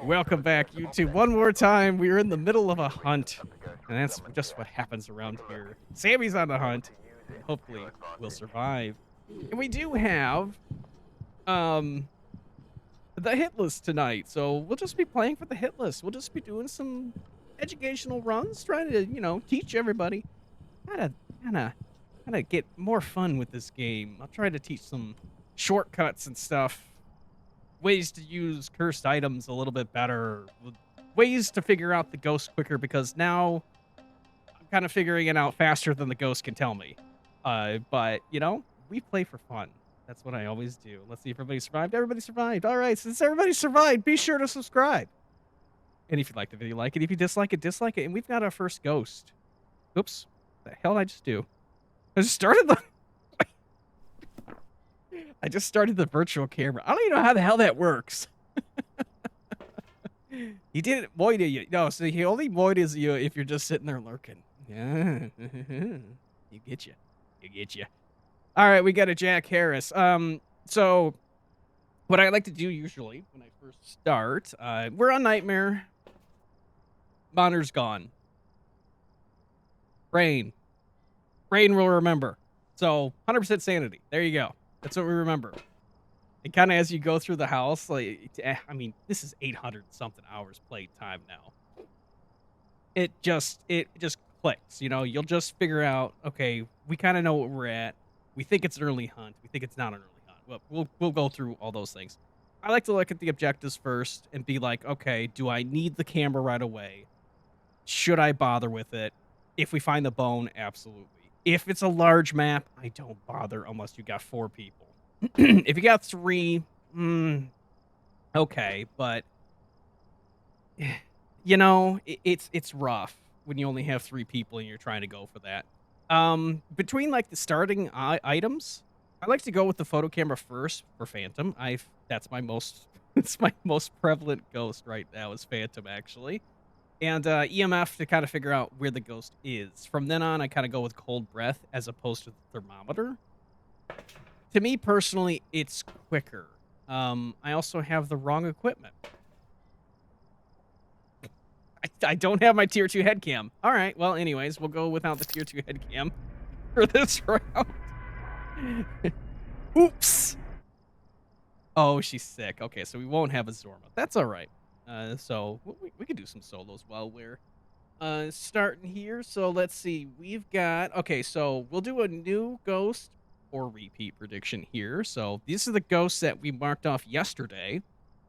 Welcome back, YouTube. One more time, we're in the middle of a hunt, and that's just what happens around here. Sammy's on the hunt, and hopefully we'll survive. And we do have, um, the hit list tonight, so we'll just be playing for the hit list. We'll just be doing some educational runs, trying to, teach everybody how to kind of get more fun with this game. I'll try to teach some shortcuts and stuff, ways to use cursed items a little bit better, ways to figure out the ghost quicker, because now I'm kind of figuring it out faster than the ghost can tell me. But, we play for fun. That's what I always do. Let's see if everybody survived. Everybody survived. All right, since everybody survived, be sure to subscribe. And if you like the video, like it. If you dislike it, dislike it. And we've got our first ghost. Oops. What the hell did I just do? I just started the... I just started the virtual camera. I don't even know how the hell that works. He didn't void you. No, so he only voids you if you're just sitting there lurking. Yeah. You get you. You get you. All right, we got a Jack Harris. So what I like to do usually when I first start, we're on Nightmare. Monitor's gone. Brain will remember. So 100% sanity. There you go. That's what we remember. And kind of as you go through the house, like, I mean, this is 800 something hours played time now. It just clicks, you'll just figure out, okay, we kind of know what we're at. We think it's an early hunt. We think it's not an early hunt. Well, we'll go through all those things. I like to look at the objectives first and be like, okay, do I need the camera right away? Should I bother with it? If we find the bone, absolutely. If it's a large map, I don't bother unless you got 4 people. If you got 3, okay, but it's rough when you only have 3 people and you're trying to go for that. Between like the starting items, I like to go with the photo camera first for Phantom. That's my most it's my most prevalent ghost right now is Phantom, actually. And EMF to kind of figure out where the ghost is. From then on, I kind of go with cold breath as opposed to the thermometer. To me personally, it's quicker. I also have the wrong equipment. I don't have my tier 2 head cam. All right, well, anyways, we'll go without the tier 2 head cam for this round. Oops. Oh, she's sick. Okay, so we won't have a Zorma. That's all right. So we could do some solos while we're starting here. So let's see. We've got... Okay, so we'll do a new ghost or repeat prediction here. So these are the ghosts that we marked off yesterday.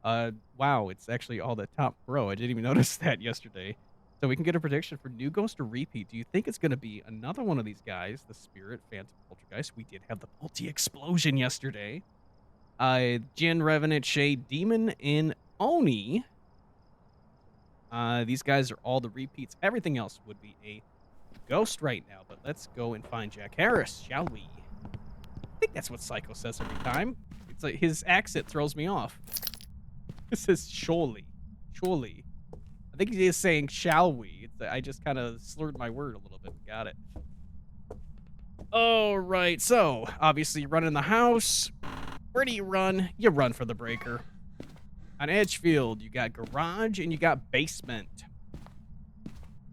Wow, it's actually all the top row. I didn't even notice that yesterday. So we can get a prediction for new ghost or repeat. Do you think it's going to be another one of these guys? The Spirit, Phantom, Poltergeist. We did have the multi-explosion yesterday. Jinn, Revenant, Shade, Demon, and Oni. These guys are all the repeats. Everything else would be a ghost right now. But let's go and find Jack Harris, shall we? I think that's what Psycho says every time. It's like his accent throws me off. This is surely. I think he is saying shall we. I just kind of slurred my word a little bit. Got it. All right. So obviously you run in the house. Where do you run? You run for the breaker. On Edgefield, you got garage and you got basement.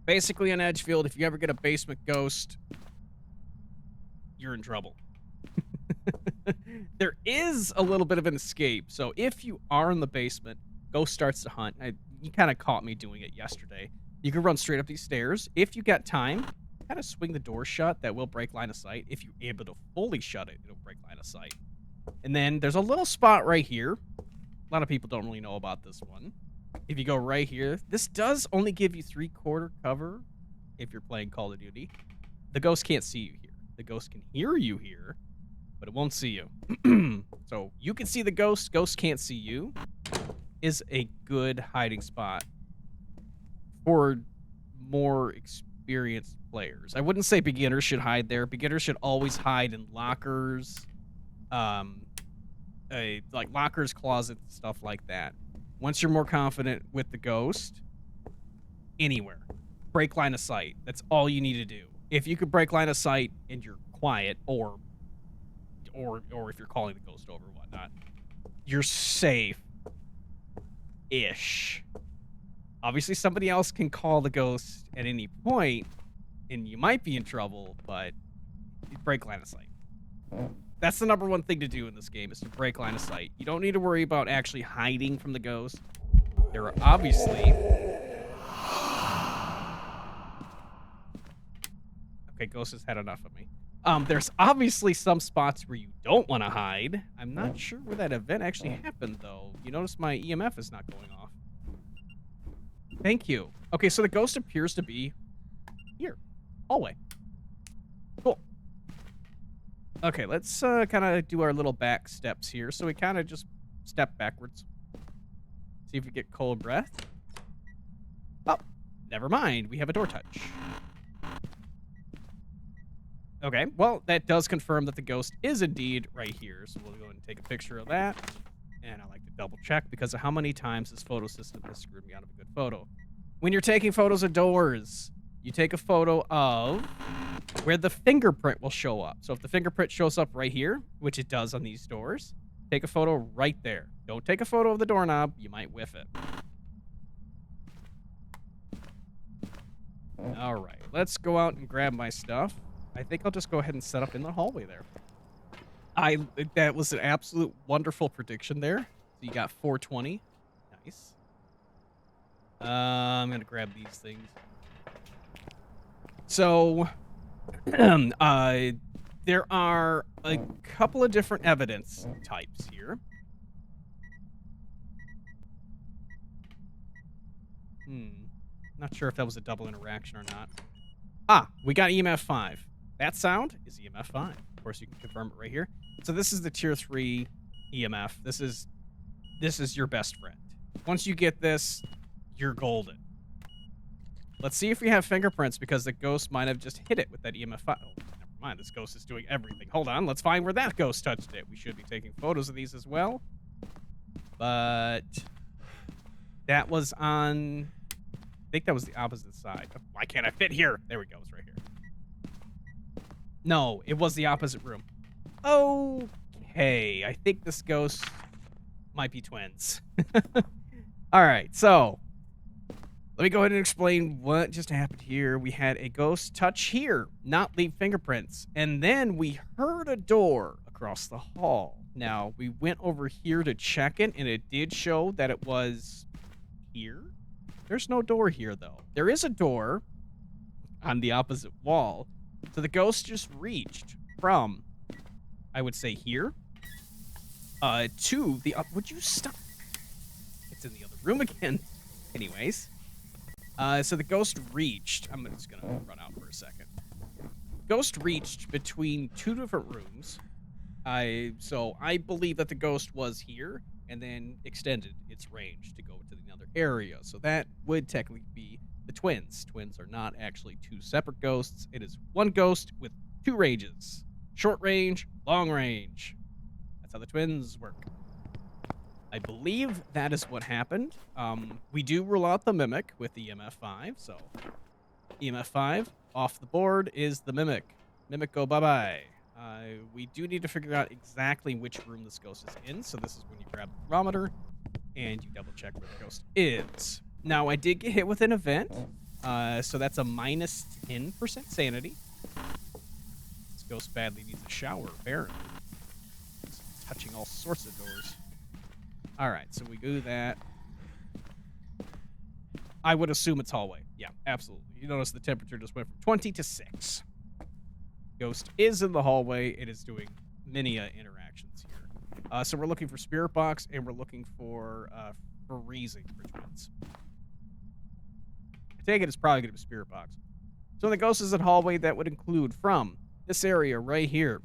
Basically on Edgefield, if you ever get a basement ghost, you're in trouble. There is a little bit of an escape. So if you are in the basement, ghost starts to hunt. You kind of caught me doing it yesterday. You can run straight up these stairs. If you got time, kind of swing the door shut. That will break line of sight. If you're able to fully shut it, it'll break line of sight. And then there's a little spot right here. A lot of people don't really know about this one. If you go right here, this does only give you 3/4 cover if you're playing Call of Duty. The ghost can't see you here. The ghost can hear you here, but it won't see you. So you can see the ghost. Ghost can't see you. Is a good hiding spot for more experienced players. I wouldn't say beginners should hide there. Beginners should always hide in lockers, like lockers, closets, stuff like that. Once you're more confident with the ghost, anywhere. Break line of sight. That's all you need to do. If you could break line of sight and you're quiet, or if you're calling the ghost over or whatnot, you're safe. ish. Obviously, somebody else can call the ghost at any point, and you might be in trouble, but break line of sight. That's the number one thing to do in this game, is to break line of sight. You don't need to worry about actually hiding from the ghost. There are obviously... Okay, ghost has had enough of me. There's obviously some spots where you don't want to hide. I'm not sure where that event actually happened, though. You notice my EMF is not going off. Thank you. Okay, so the ghost appears to be here. Hallway. Cool. Okay, let's kind of do our little back steps here. So we kind of just step backwards. See if we get cold breath. Oh, never mind. We have a door touch. Okay, well, that does confirm that the ghost is indeed right here. So we'll go ahead and take a picture of that. And I like to double check because of how many times this photo system has screwed me out of a good photo. When you're taking photos of doors, you take a photo of where the fingerprint will show up. So if the fingerprint shows up right here, which it does on these doors, take a photo right there. Don't take a photo of the doorknob. You might whiff it. All right, let's go out and grab my stuff. I think I'll just go ahead and set up in the hallway there. That was an absolute wonderful prediction there. So you got 420. Nice. I'm going to grab these things. So, there are a couple of different evidence types here. Not sure if that was a double interaction or not. Ah, we got EMF 5. That sound is EMF 5. Of course, you can confirm it right here. So this is the tier 3 EMF. This is your best friend. Once you get this, you're golden. Let's see if we have fingerprints, because the ghost might have just hit it with that EMF 5. Oh, never mind. This ghost is doing everything. Hold on. Let's find where that ghost touched it. We should be taking photos of these as well. But that was on... I think that was the opposite side. Why can't I fit here? There we go. It's right here. No, it was the opposite room. Okay. I think this ghost might be twins. All right. So let me go ahead and explain what just happened here. We had a ghost touch here, not leave fingerprints. And then we heard a door across the hall. Now, we went over here to check it, and it did show that it was here. There's no door here, though. There is a door on the opposite wall. So the ghost just reached from, I would say, here to the... would you stop? It's in the other room again. Anyways. So the ghost reached... I'm just going to run out for a second. Ghost reached between two different rooms. So I believe that the ghost was here and then extended its range to go to another area. So that would technically be the twins. Twins are not actually two separate ghosts. It is one ghost with two ranges. Short range, long range. That's how the twins work. I believe that is what happened. We do rule out the mimic with the EMF 5. So EMF 5 off the board is the mimic. Mimic go bye-bye. We do need to figure out exactly which room this ghost is in. So this is when you grab the thermometer and you double check where the ghost is. Now, I did get hit with an event. So that's a minus 10% sanity. This ghost badly needs a shower, apparently. It's touching all sorts of doors. All right, so we do that. I would assume it's hallway. Yeah, absolutely. You notice the temperature just went from 20 to 6. Ghost is in the hallway. It is doing many interactions here. So we're looking for spirit box, and we're looking for freezing for twins. I take it it's probably going to be spirit box. So the ghost is in hallway. That would include from this area right here.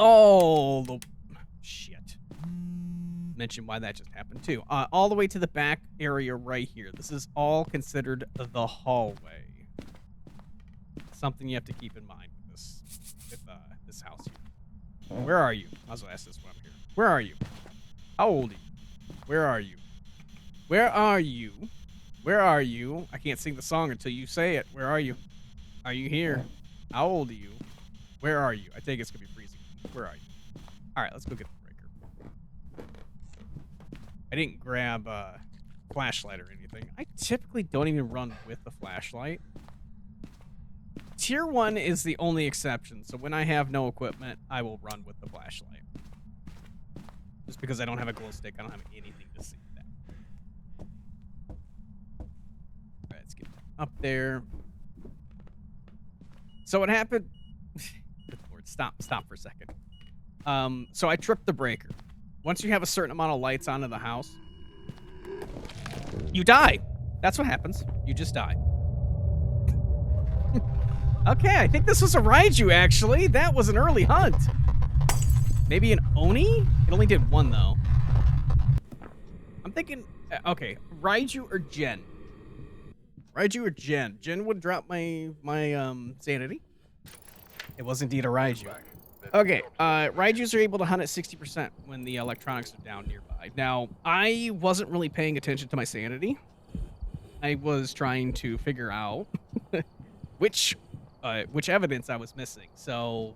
Oh, the shit. Mention why that just happened too. All the way to the back area right here. This is all considered the hallway. Something you have to keep in mind with this house here. Where are you? I'll also ask this one here. Where are you? How old are you? Where are you? Where are you? Where are you? I can't sing the song until you say it. Where are you? Are you here? How old are you? Where are you? I think it's gonna be freezing. Where are you? All right, let's go get the breaker. I didn't grab a flashlight or anything. I typically don't even run with the flashlight. Tier 1 is the only exception, so when I have no equipment, I will run with the flashlight. Just because I don't have a glow stick, I don't have anything to see that. Alright, let's get up there. So what happened... Good Lord, stop for a second. So I tripped the breaker. Once you have a certain amount of lights on in the house, you die. That's what happens. You just die. Okay, I think this was a Raiju, actually. That was an early hunt. Maybe an Oni? It only did one, though. I'm thinking... Okay, Raiju or Gen? Raiju or Gen? Gen would drop my sanity. It was indeed a Raiju. Okay, Raijus are able to hunt at 60% when the electronics are down nearby. Now, I wasn't really paying attention to my sanity. I was trying to figure out which evidence I was missing. So,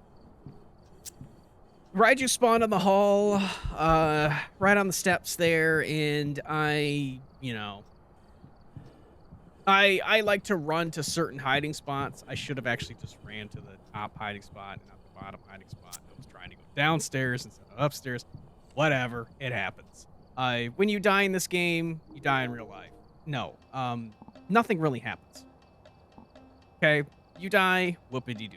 Raiju spawned in the hall, right on the steps there, and I like to run to certain hiding spots. I should have actually just ran to the top hiding spot and not the bottom hiding spot. I was trying to go downstairs instead of upstairs. Whatever, it happens. When you die in this game, you die in real life. No, nothing really happens. Okay, you die, whoopity-doo.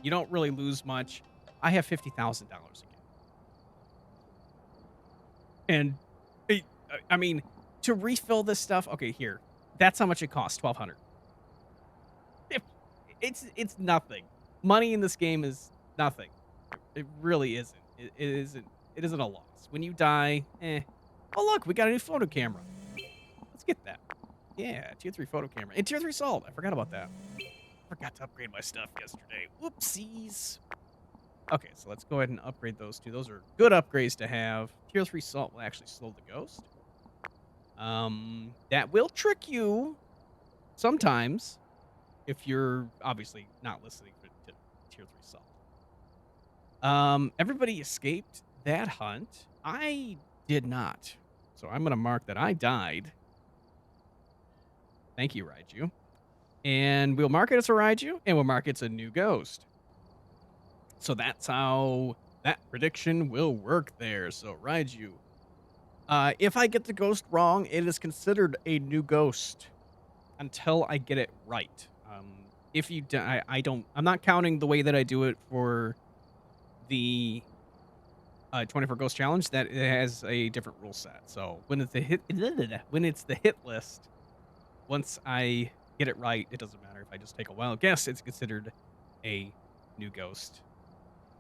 You don't really lose much. I have $50,000 again. And, I mean, to refill this stuff, okay, here. That's how much it costs, $1,200. It's nothing. Money in this game is nothing. It really isn't. It isn't a loss. When you die, Oh, look, we got a new photo camera. Let's get that. Yeah, tier 3 photo camera. And tier 3 salt. I forgot about that. Forgot to upgrade my stuff yesterday. Whoopsies. Okay, so let's go ahead and upgrade those two. Those are good upgrades to have. Tier 3 salt will actually slow the ghost. That will trick you sometimes if you're obviously not listening to tier 3 salt. Everybody escaped that hunt. I did not. So I'm going to mark that I died. Thank you, Raiju. And we'll mark it as a Raiju, and we'll mark it's a new ghost. So that's how that prediction will work there. So Raiju. If I get the ghost wrong, it is considered a new ghost until I get it right. If you die, I'm not counting the way that I do it for the 24 Ghost Challenge. That it has a different rule set. So when it's the hit list, once I get it right, it doesn't matter if I just take a wild guess. It's considered a new ghost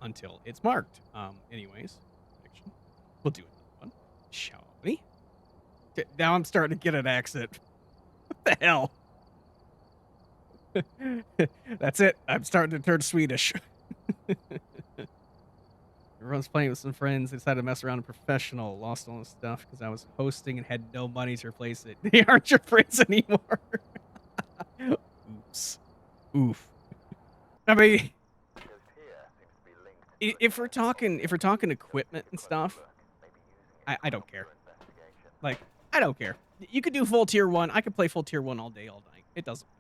until it's marked. Anyways, we'll do another one, shall we? Now I'm starting to get an accent. What the hell? That's it. I'm starting to turn Swedish. Everyone's playing with some friends. They decided to mess around in professional. Lost all this stuff because I was hosting and had no money to replace it. They aren't your friends anymore. Oops. Oof. I mean, if we're talking equipment and stuff, I don't care. Like, I don't care. You could do full tier 1. I could play full tier 1 all day, all night. It doesn't matter.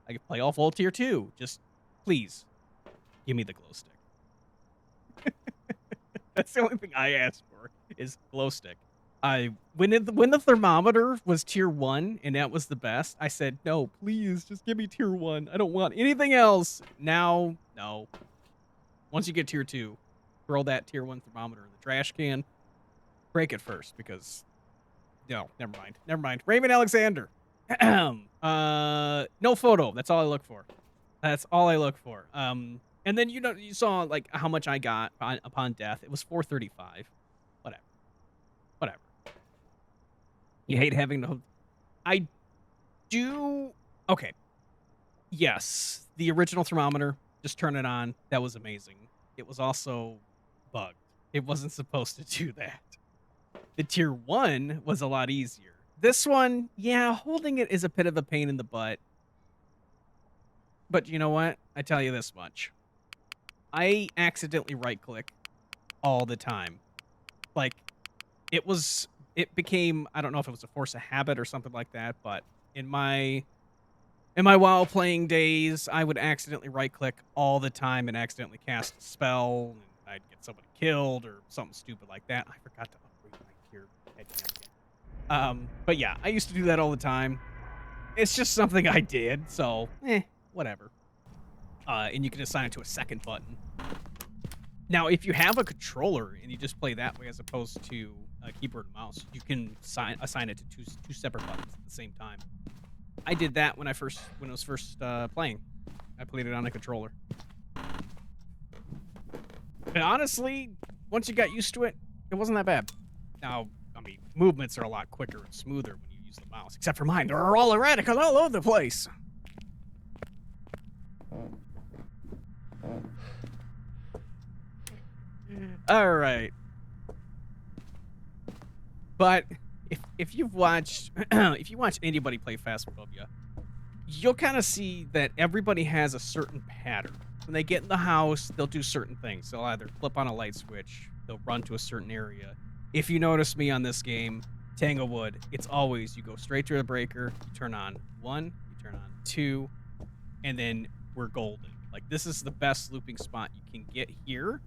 I could play all full tier 2. Just, please, give me the glow stick. That's the only thing I asked for, is glow stick. When the thermometer was tier 1 and that was the best, I said, no, please, just give me tier 1. I don't want anything else. Now, no. Once you get tier 2, throw that tier 1 thermometer in the trash can. Break it first, because... No, never mind. Raymond Alexander. No photo. That's all I look for. And then, you saw, like, how much I got upon death. It was 435. Whatever. You hate having to... I do... Okay. Yes. The original thermometer, just turn it on. That was amazing. It was also bugged. It wasn't supposed to do that. The tier 1 was a lot easier. This one, yeah, holding it is a bit of a pain in the butt. But you know what? I tell you this much. I accidentally right-click all the time. Like, it was it became, I don't know if it was a force of habit or something like that, but in my WoW playing days, I would accidentally right-click all the time and accidentally cast a spell, and I'd get somebody killed or something stupid like that. I forgot to upgrade my tier headcam again. But yeah, I used to do that all the time. It's just something I did, so, whatever. And you can assign it to a second button. Now, if you have a controller and you just play that way as opposed to a keyboard and mouse, you can assign it to two separate buttons at the same time. I did that when I was first playing. I played it on a controller. And honestly, once you got used to it, it wasn't that bad. Now, I mean, movements are a lot quicker and smoother when you use the mouse, except for mine. They're all erratic and all over the place. All right. But if you've watched if you watch anybody play Phasmophobia, you'll kind of see that everybody has a certain pattern. When they get in the house, they'll do certain things. They'll either flip on a light switch, they'll run to a certain area. If you notice me on this game, Tanglewood, it's always you go straight to the breaker, you turn on 1, you turn on 2, and then we're golden. Like, this is the best looping spot you can get here.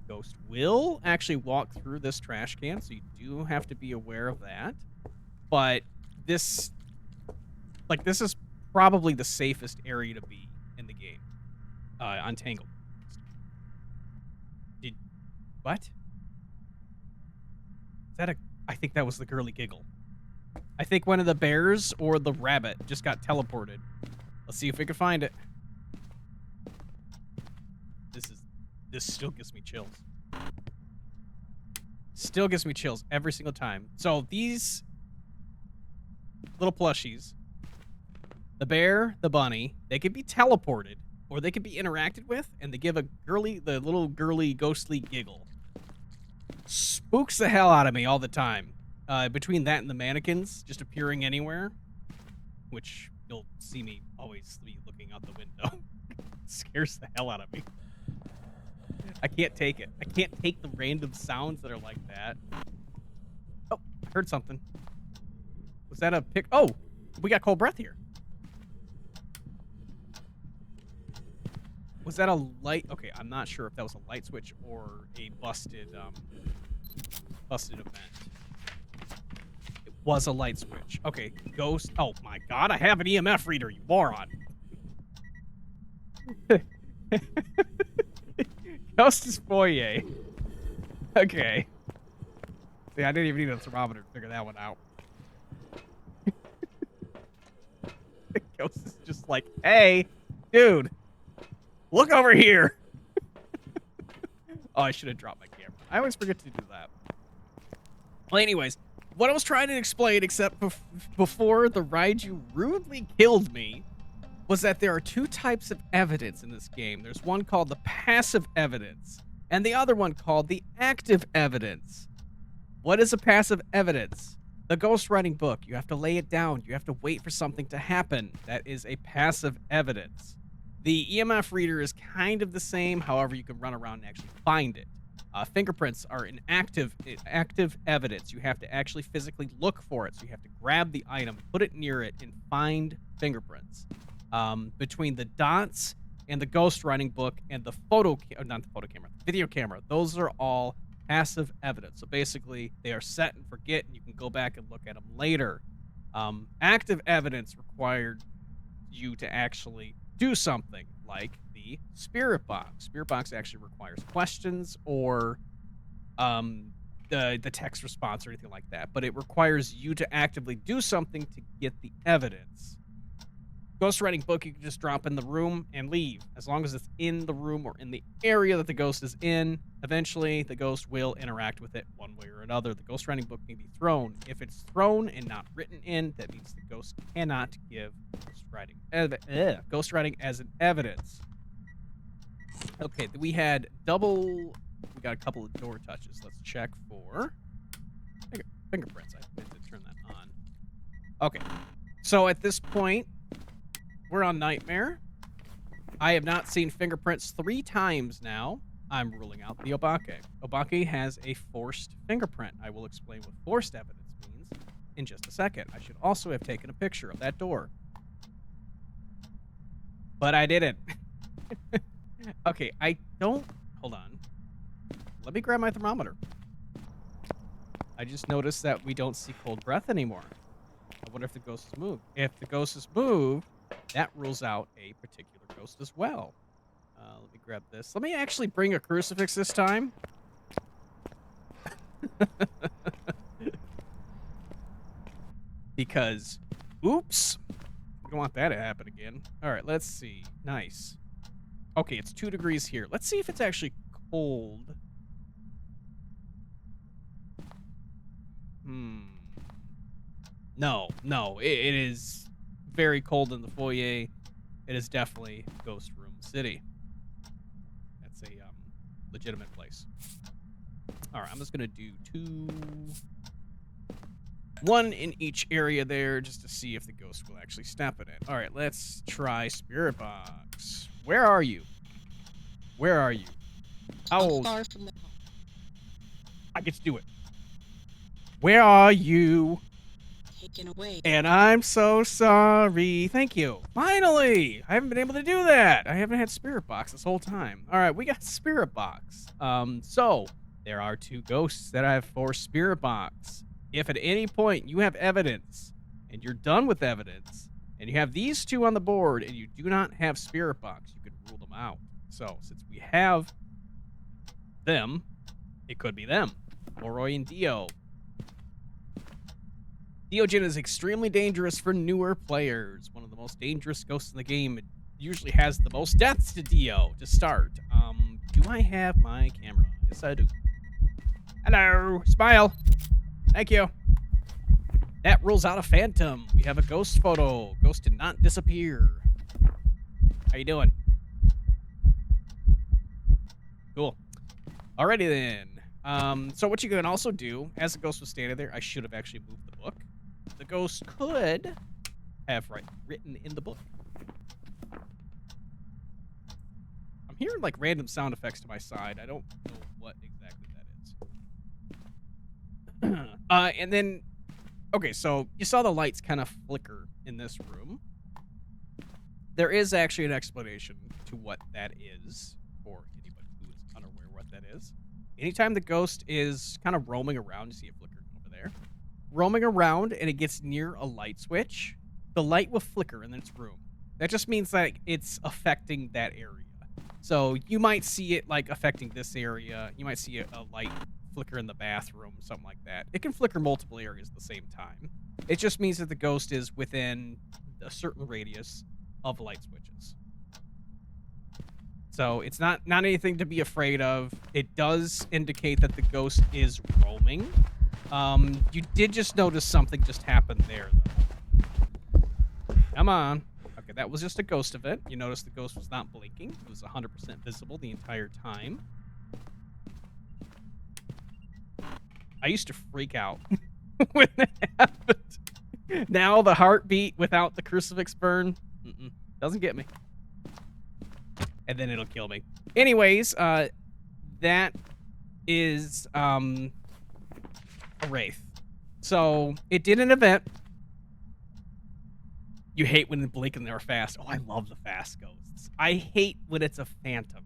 Ghost will actually walk through this trash can, so you do have to be aware of that. But this is probably the safest area to be in the game. On Tangled. What? Is that I think that was the girly giggle. I think one of the bears or the rabbit just got teleported. Let's see if we can find it. This still gives me chills. Still gives me chills every single time. So these little plushies, the bear, the bunny, they can be teleported or they can be interacted with, and they give the little girly ghostly giggle. Spooks the hell out of me all the time. Between that and the mannequins just appearing anywhere, which you'll see me always be looking out the window. Scares the hell out of me. I can't take it. I can't take the random sounds that are like that. Oh, I heard something. Was that a pick? Oh, we got cold breath here. Was that a light? Okay, I'm not sure if that was a light switch or a busted event. It was a light switch. Okay, ghost. Oh my god, I have an EMF reader, you moron. Ghost is foyer. Okay. See, I didn't even need a thermometer to figure that one out. Ghost is just like, hey, dude, look over here. Oh, I should have dropped my camera. I always forget to do that. Well, anyways, what I was trying to explain, except before the Raiju rudely killed me, was that there are two types of evidence in this game. There's one called the passive evidence, and the other one called the active evidence. What is a passive evidence? The ghostwriting book. You have to lay it down. You have to wait for something to happen. That is a passive evidence. The EMF reader is kind of the same, however, you can run around and actually find it. Fingerprints are an active evidence. You have to actually physically look for it. So you have to grab the item, put it near it, and find fingerprints. Between the dots and the ghostwriting book and the video camera, those are all passive evidence. So basically, they are set and forget, and you can go back and look at them later. Active evidence required you to actually do something, like the spirit box. Spirit box actually requires questions or the text response or anything like that, but it requires you to actively do something to get the evidence. Ghostwriting book, you can just drop in the room and leave. As long as it's in the room or in the area that the ghost is in, eventually the ghost will interact with it one way or another. The ghostwriting book may be thrown. If it's thrown and not written in, that means the ghost cannot give ghostwriting as an evidence. Okay, we got a couple of door touches. Let's check for fingerprints. I meant to turn that on. Okay, so at this point, we're on Nightmare. I have not seen fingerprints 3 times now. I'm ruling out the Obake. Obake has a forced fingerprint. I will explain what forced evidence in just a second. I should also have taken a picture of that door. But I didn't. Okay, I don't... Hold on. Let me grab my thermometer. I just noticed that we don't see cold breath anymore. I wonder if the ghost has moved. If the ghost has moved, that rules out a particular ghost as well. Let me grab this. Let me actually bring a crucifix this time. Because, oops. We don't want that to happen again. All right, let's see. Nice. Okay, it's 2 degrees here. Let's see if it's actually cold. No, it is very cold in the foyer. It is definitely Ghost Room City. That's a legitimate place. All right, I'm just gonna do 2, 1 in each area there, just to see if the ghost will actually step in it. All right, let's try Spirit Box. Where are you? Where are you? How old? Far from the home. I get to do it. Where are you? Taken away. And I'm so sorry. Thank you. Finally! I haven't been able to do that. I haven't had Spirit Box this whole time. All right, we got Spirit Box. So there are 2 ghosts that I have for Spirit Box. If at any point you have evidence and you're done with evidence and you have these 2 on the board and you do not have Spirit Box, you can rule them out. So since we have them, it could be them. Leroy and Dio. Diogen is extremely dangerous for newer players. One of the most dangerous ghosts in the game. It usually has the most deaths to Dio to start. Do I have my camera? Yes, I do. Hello. Smile. Thank you. That rules out a phantom. We have a ghost photo. Ghost did not disappear. How you doing? Cool. Alrighty then. So what you can also do, as the ghost was standing there, I should have actually moved the book. The ghost could have written in the book. I'm hearing like random sound effects to my side. I don't know what exactly that is. And then, okay, so you saw the lights kind of flicker in this room. There is actually an explanation to what that is for anybody who is unaware what that is. Anytime the ghost is kind of roaming around, you see it flickering over there, roaming around and it gets near a light switch, the light will flicker in its room. That just means like it's affecting that area. So you might see it like affecting this area. You might see a light flicker in the bathroom, something like that. It can flicker multiple areas at the same time. It just means that the ghost is within a certain radius of light switches. So it's not anything to be afraid of. It does indicate that the ghost is roaming. You did just notice something just happened there, though. Come on. Okay, that was just a ghost event. You notice the ghost was not blinking. It was 100% visible the entire time. I used to freak out when that happened. Now the heartbeat without the crucifix burn doesn't get me. And then it'll kill me. Anyways, that is a wraith. So it did an event. You hate when they blink and they're fast. Oh, I love the fast ghosts. I hate when it's a phantom.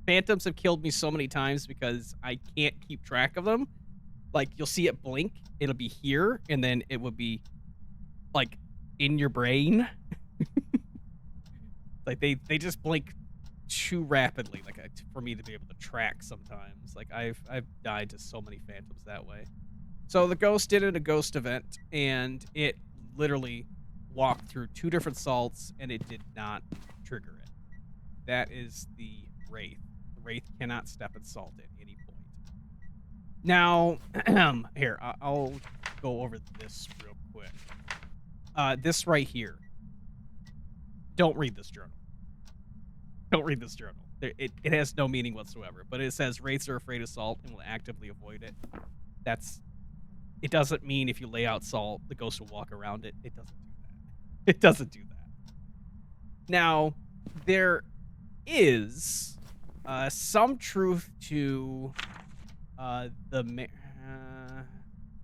Phantoms have killed me so many times because I can't keep track of them. Like, you'll see it blink, it'll be here, and then it will be, like, in your brain. Like, they just blink too rapidly, like, for me to be able to track sometimes. Like, I've died to so many phantoms that way. So the ghost did it a ghost event, and it literally walked through 2 different salts, and it did not trigger it. That is the wraith. The wraith cannot step in salt at any point. Now, here, I'll go over this real quick. This right here. Don't read this journal. Don't read this journal. It has no meaning whatsoever. But it says wraiths are afraid of salt and will actively avoid it. It doesn't mean if you lay out salt, the ghost will walk around it. It doesn't do that. It doesn't do that. Now, there is some truth to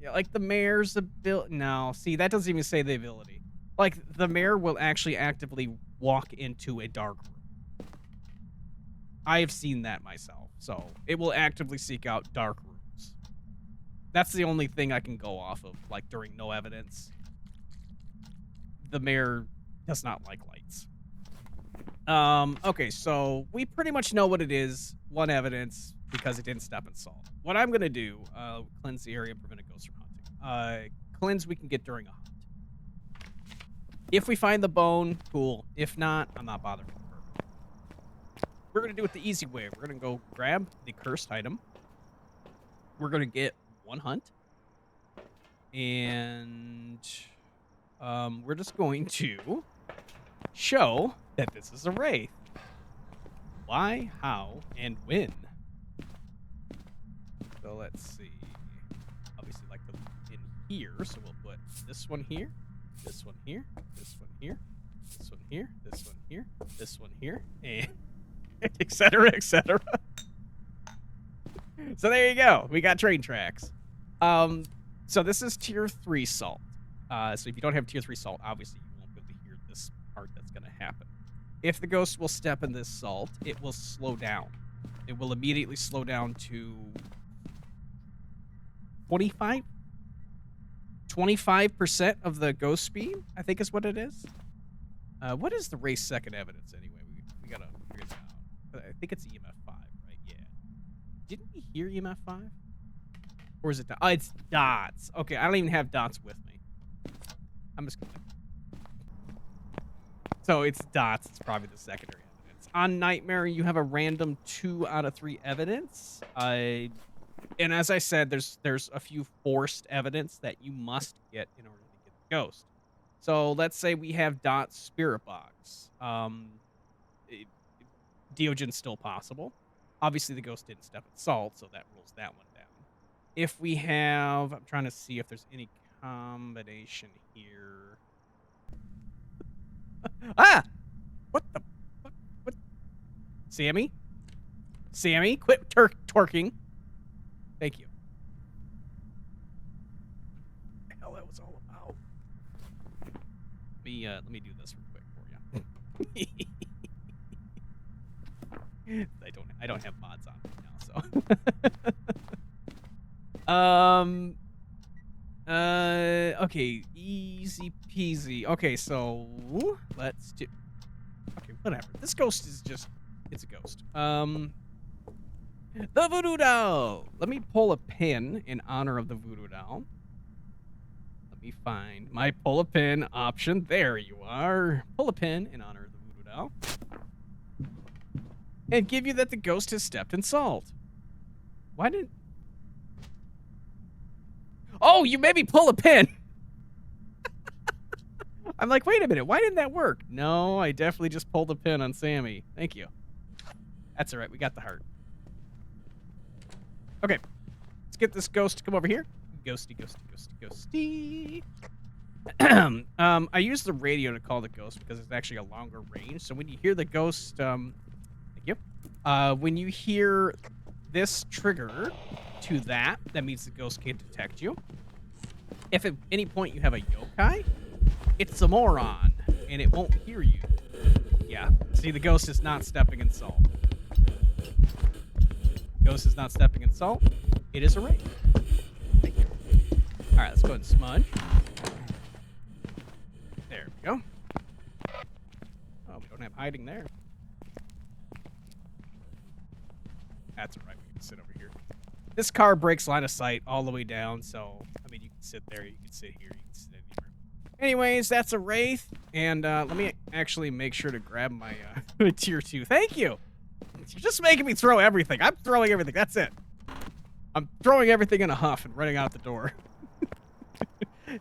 Yeah, like the mayor's ability. No, see, that doesn't even say the ability. Like the mayor will actually actively walk into a dark room. I have seen that myself, so it will actively seek out dark rooms. That's the only thing I can go off of, like during no evidence. The mayor does not like lights. Okay, so we pretty much know what it is. One evidence because it didn't step in salt. What I'm gonna do, cleanse the area, prevent a ghost from hunting. Cleanse we can get during a hunt. If we find the bone, cool. If not, I'm not bothering with her. We're gonna do it the easy way. We're gonna go grab the cursed item. We're gonna get one hunt. And we're just going to show that this is a wraith. Why, how, and when. So let's see. Obviously, like them in here, so we'll put this one here, this one here, this one here, this one here, this one here, this one here, and etc., etc. So there you go. We got train tracks. So this is tier 3 salt. So if you don't have tier 3 salt, obviously you won't be able to hear this part that's going to happen. If the ghost will step in this salt, it will slow down. It will immediately slow down to 25% of the ghost speed, I think is what it is. What is the race second evidence anyway? We gotta figure it out. I think it's EMF 5, right? Yeah. Didn't we hear EMF 5? Or is it dots? Oh, it's dots. Okay, I don't even have dots with me. I'm just gonna... So it's dots. It's probably the secondary evidence. On Nightmare, you have a random 2 out of 3 evidence. And as I said, there's a few forced evidence that you must get in order to get the ghost. So let's say we have Dot's spirit box. Diogen's still possible. Obviously, the ghost didn't step in salt, so that rules that one down. If we have... I'm trying to see if there's any combination here. Ah! What the fuck? What? Sammy? Sammy, quit twerking. Thank you. What the hell that was all about? Let me do this real quick for you. I don't have mods on right now, so okay, easy peasy. Okay, so let's do... Okay, whatever. This ghost is just... It's a ghost. The voodoo doll! Let me pull a pin in honor of the voodoo doll. Let me find my pull a pin option. There you are. Pull a pin in honor of the voodoo doll. And give you that the ghost has stepped in salt. Why didn't... Oh, you made me pull a pin! I'm like, wait a minute, why didn't that work? No, I definitely just pulled a pin on Sammy. Thank you. That's alright, we got the heart. Okay, let's get this ghost to come over here. Ghosty, ghosty, ghosty, ghosty. I use the radio to call the ghost because it's actually a longer range. So when you hear the ghost, thank you. When you hear this trigger to that means the ghost can't detect you. If at any point you have a yokai, it's a moron, and it won't hear you. Yeah, see, the ghost is not stepping in salt. Ghost is not stepping in salt. It is a wraith. Thank you. All right, let's go ahead and smudge. There we go. Oh, we don't have hiding there. That's all right. We can sit over here. This car breaks line of sight all the way down, so, I mean, you can sit there, you can sit here, you can sit anywhere. Anyways, that's a wraith, and let me actually make sure to grab my tier 2. Thank you! You're just making me throw everything. I'm throwing everything. That's it. I'm throwing everything in a huff and running out the door.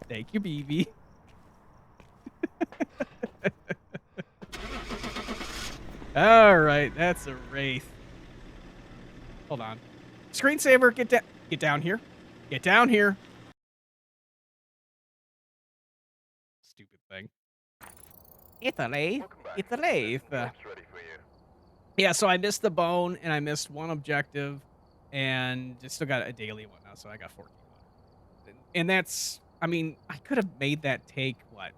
Thank you, BB. All right, that's a wraith. Hold on. Screensaver, get down here. Get down here. Stupid thing. It's a wraith. It's a wraith. Yeah, so I missed the bone, and I missed one objective, and I still got a daily one now, so I got 14. And that's I mean, I could have made that take, what,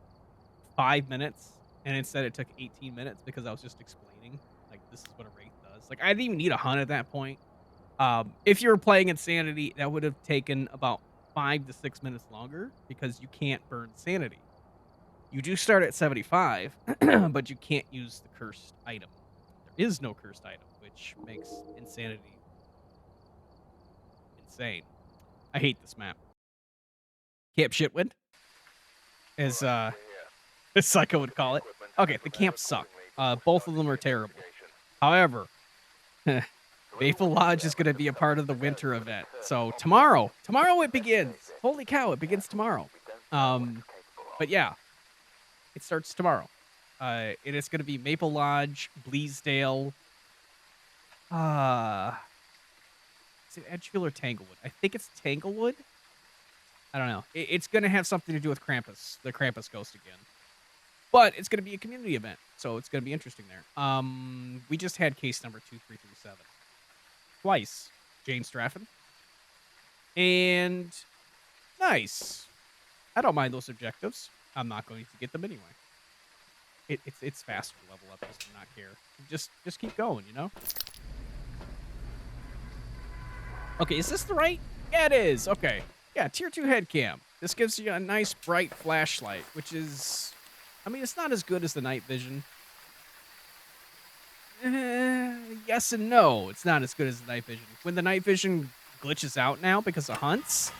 5 minutes, and instead it took 18 minutes because I was just explaining, like, this is what a wraith does. Like, I didn't even need a hunt at that point. If you were playing Insanity, that would have taken about 5 to 6 minutes longer because you can't burn sanity. You do start at 75, but you can't use the cursed item. There is no cursed item, which makes Insanity insane. I hate this map. Camp Shitwind, as, as Psycho would call it. Okay, the camps suck. Both of them are terrible. However, Maple Lodge is gonna be a part of the winter event. So tomorrow it begins. Holy cow, it begins tomorrow. But yeah, it starts tomorrow. And it's gonna be Maple Lodge, Bleasdale, uh, is it Edgefield or Tanglewood? I think it's Tanglewood. I don't know. It's gonna have something to do with Krampus, the Krampus ghost again. But it's gonna be a community event, so it's gonna be interesting there. We just had case number 2337. Twice. Jane Straffen. And nice. I don't mind those objectives. I'm not going to get them anyway. It's faster to level up, just to not care. Just keep going, you know? Okay, is this the right? Yeah, it is. Okay. Yeah, tier 2 head cam. This gives you a nice bright flashlight, which is, I mean, it's not as good as the night vision. Yes and no. It's not as good as the night vision. When the night vision glitches out now because of hunts,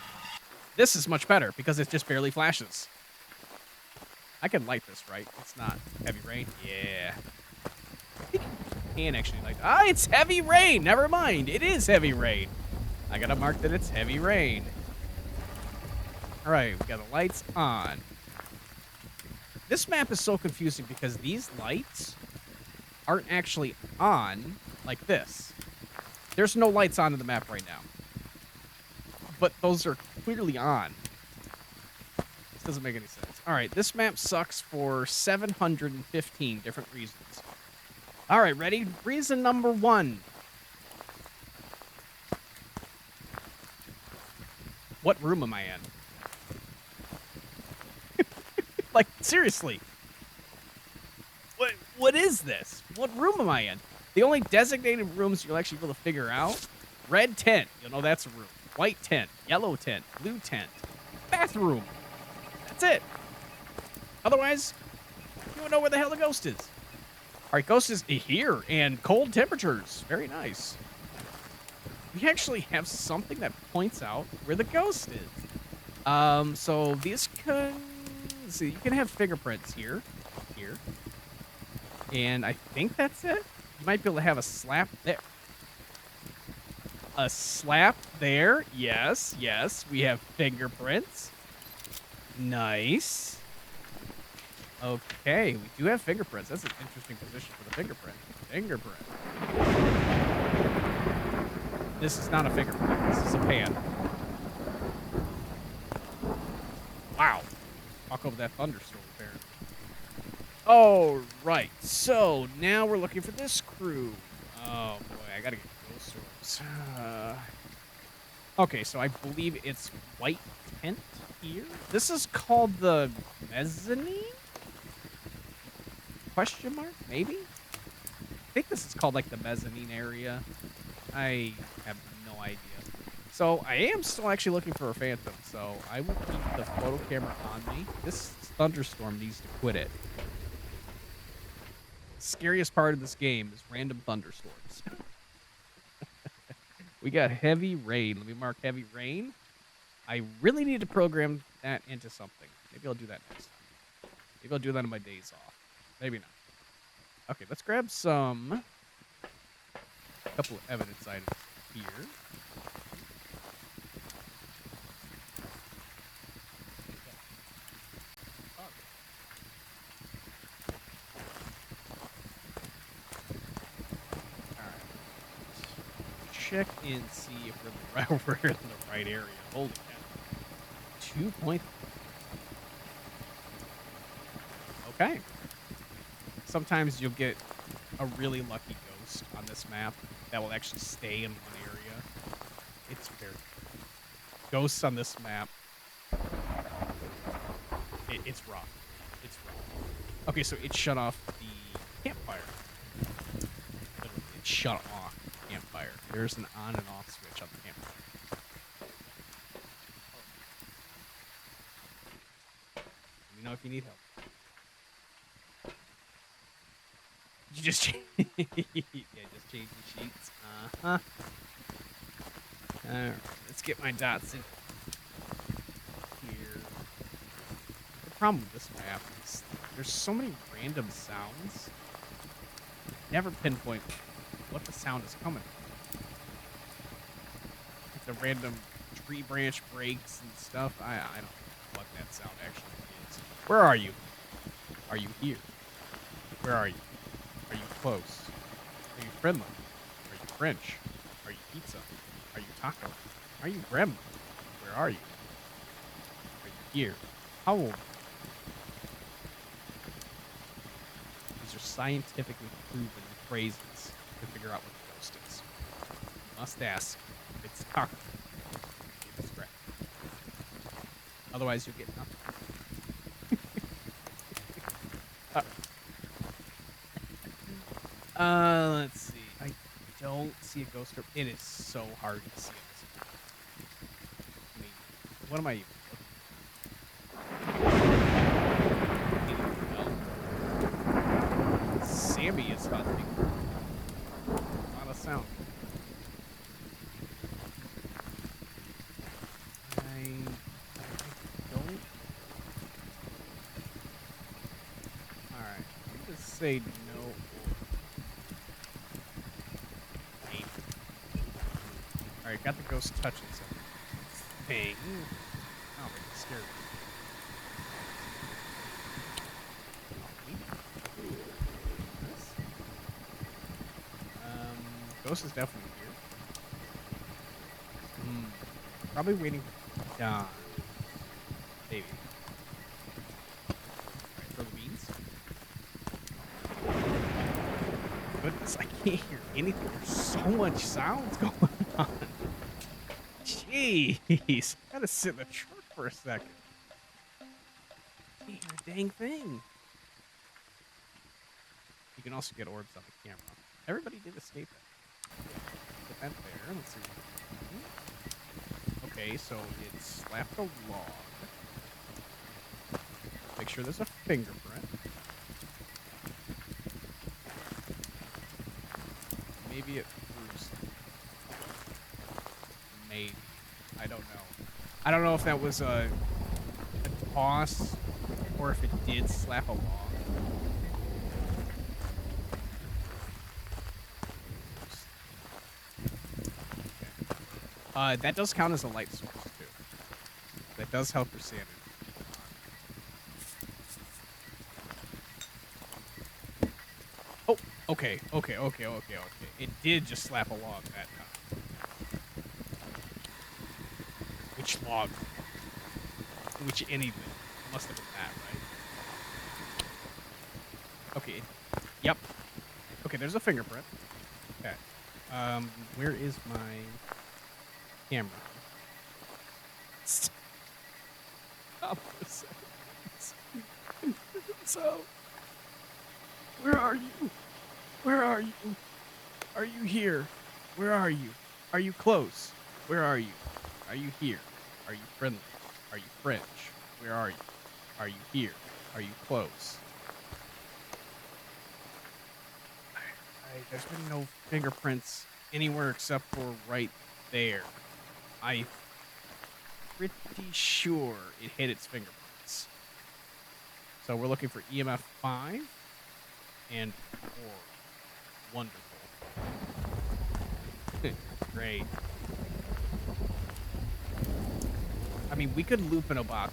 this is much better because it just barely flashes. I can light this, right? It's not heavy rain. Yeah. I think you can actually light. Ah, it's heavy rain. Never mind. It is heavy rain. I gotta mark that it's heavy rain. All right, we got the lights on. This map is so confusing because these lights aren't actually on like this. There's no lights on in the map right now. But those are clearly on. This doesn't make any sense. All right, this map sucks for 715 different reasons. All right, ready? Reason number 1. What room am I in? Like, seriously. What is this? What room am I in? The only designated rooms you'll actually be able to figure out: red tent, you'll know that's a room. White tent, yellow tent, blue tent, bathroom. That's it. Otherwise, you don't know where the hell the ghost is. All right, ghost is here, and cold temperatures. Very nice. We actually have something that points out where the ghost is. So these can, let's see, you can have fingerprints here, and I think that's it. You might be able to have a slap there. A slap there. Yes, we have fingerprints. Nice. Okay, we do have fingerprints. That's an interesting position for the fingerprint. Fingerprint. This is not a fingerprint. This is a pan. Wow. Walk over that thunderstorm, apparently. Oh, right. So, now we're looking for this crew. Oh, boy. I gotta get ghost orbs. Okay, so I believe it's white tent here. This is called the mezzanine? Question mark? Maybe? I think this is called, like, the mezzanine area. I have no idea. So, I am still actually looking for a phantom, so I will keep the photo camera on me. This thunderstorm needs to quit it. Scariest part of this game is random thunderstorms. We got heavy rain. Let me mark heavy rain. I really need to program that into something. Maybe I'll do that next time. Maybe I'll do that on my days off. Maybe not. Okay, let's grab a couple of evidence items here. Check and see if we're in the right area. Holy cow. 2 point. Okay. Sometimes you'll get a really lucky ghost on this map that will actually stay in one area. It's very good. Ghosts on this map It's rough. It's rough. Okay, so it shut off the campfire. Literally, it shut off the campfire. There's an on and off switch on the campfire. Let me know if you need help. You just yeah, just change the sheets. Uh-huh. Alright, let's get my dots in here. The problem with this map is there's so many random sounds. Never pinpoint what the sound is coming from. Like the random tree branch breaks and stuff. I don't know what that sound actually is. Where are you? Are you here? Where are you? Are you close? Are you friendly? Are you French? Are you pizza? Are you taco? Are you grandma? Where are you? Are you here? How old? These are scientifically proven phrases to figure out what the ghost is. You must ask if it's taco. If it's correct. Otherwise, you'll get nothing. Let's see. I don't see a ghost orb. It is so hard to see it. I mean, what am I even looking for? Sammy is hunting. A lot of sound. I don't. Alright. I'm just say no. Alright, got the ghost touching something. Thing. Oh, it's scared me. Ghost is definitely here. Probably waiting for Dawn. Maybe. Alright, throw the beans. Goodness, I can't hear anything. There's so much sounds going on. Jeez. Gotta sit in the truck for a second. Can't hear a dang thing. You can also get orbs on the camera. Everybody did escape it. Put that there. Let's see. Okay, so it slapped a log. Make sure there's a fingerprint. Maybe it threw something. Maybe. I don't know. I don't know if that was a toss or if it did slap a log. Okay. That does count as a light source, too. That does help your sanity. Oh, okay. It did just slap a log that time. Which log? Which anything? It must have been that, right? Okay. Yep. Okay, there's a fingerprint. Okay. Where is my camera? Stop for a second. So, where are you? Where are you? Are you here? Where are you? Are you close? Where are you? Are you here? Are you friendly? Are you French? Where are you? Are you here? Are you close? There's been no fingerprints anywhere except for right there. I'm pretty sure it hit its fingerprints. So we're looking for EMF 5 and 4. Wonderful. Great. I mean, we could loop in Obake.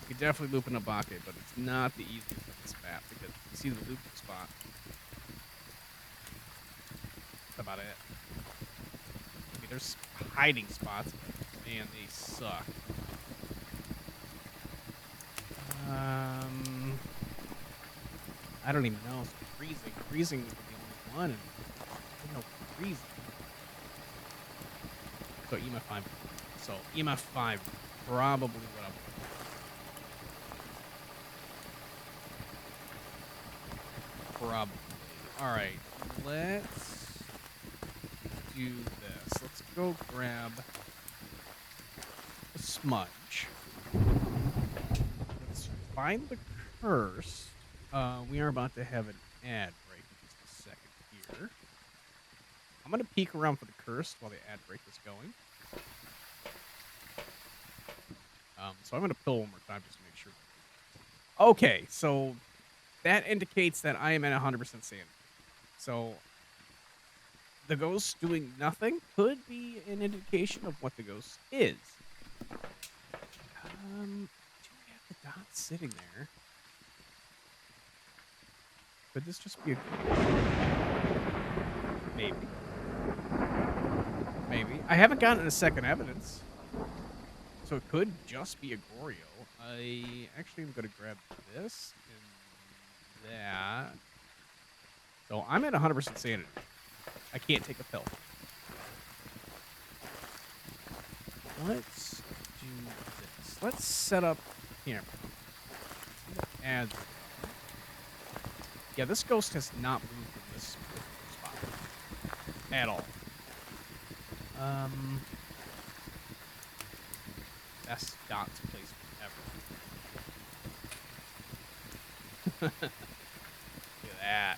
We could definitely loop in Obake, but it's not the easiest of this map because you see the looping spot. That's about it. I mean, there's hiding spots, but man, they suck. I don't even know. It's freezing. Freezing would be the only one, and there's no freezing. So EMF 5. So EMF 5 probably what I'm probably. All right, let's do this. Let's go grab a smudge. Let's find the curse. We are about to have an ad break in just a second here. I'm gonna peek around for the curse while the ad break is going. So I'm gonna pill one more time just to make sure. Okay, so that indicates that I am at 100% sanity. So the ghost doing nothing could be an indication of what the ghost is. Do we have the dots sitting there? Could this just be a maybe? Maybe. I haven't gotten a second evidence. So it could just be a Goryo. I actually am going to grab this and that. So I'm at 100% sanity. I can't take a pill. Let's do this. Let's set up camera. Add. Yeah, this ghost has not moved from this spot at all. Best dots placement ever. Look at that.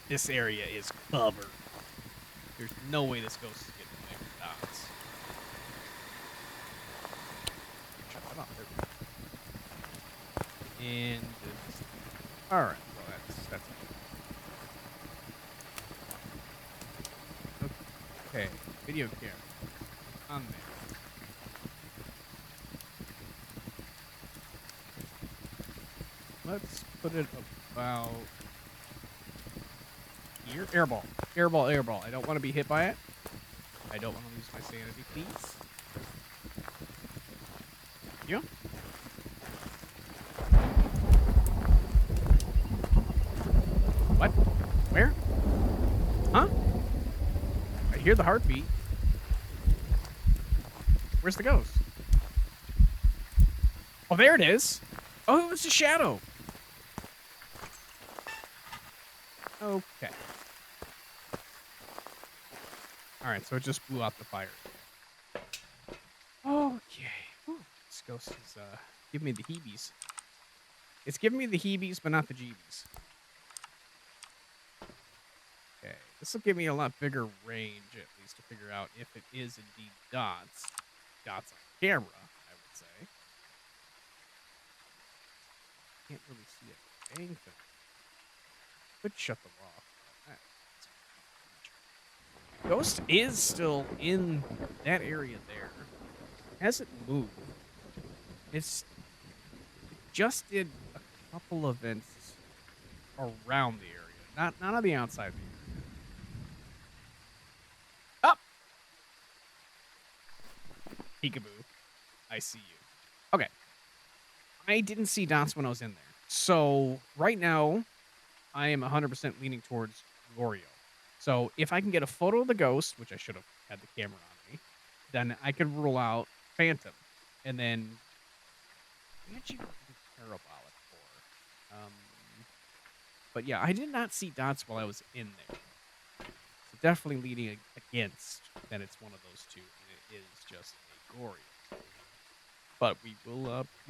This area is covered. There's no way this ghost is getting away with dots. Shut that off. And all right. Well, that's okay. Video camera on there. Let's put it about here. Airball. Airball, airball. I don't want to be hit by it. I don't want to lose my sanity, please. Yeah. What? Where? Huh? I hear the heartbeat. Where's the ghost? Oh, there it is. Oh, it was a shadow. Okay. All right, so it just blew out the fire. Okay. Whew. This ghost is giving me the heebies. It's giving me the heebies, but not the jeebies. Okay, this will give me a lot bigger range, at least, to figure out if it is indeed dots. Dots on camera, I would say. Can't really see a dang thing. Could shut them off. Ghost is still in that area there. Hasn't moved. It just did a couple events around the area, not on the outside of the area. Up. Peekaboo. I see you. Okay. I didn't see dots when I was in there. So right now, I am 100% leaning towards Goryo. So if I can get a photo of the ghost, which I should have had the camera on me, then I could rule out Phantom. And then what did you do parabolic for? But yeah, I did not see dots while I was in there. So definitely leaning against that it's one of those two, and it is just a Goryo. But we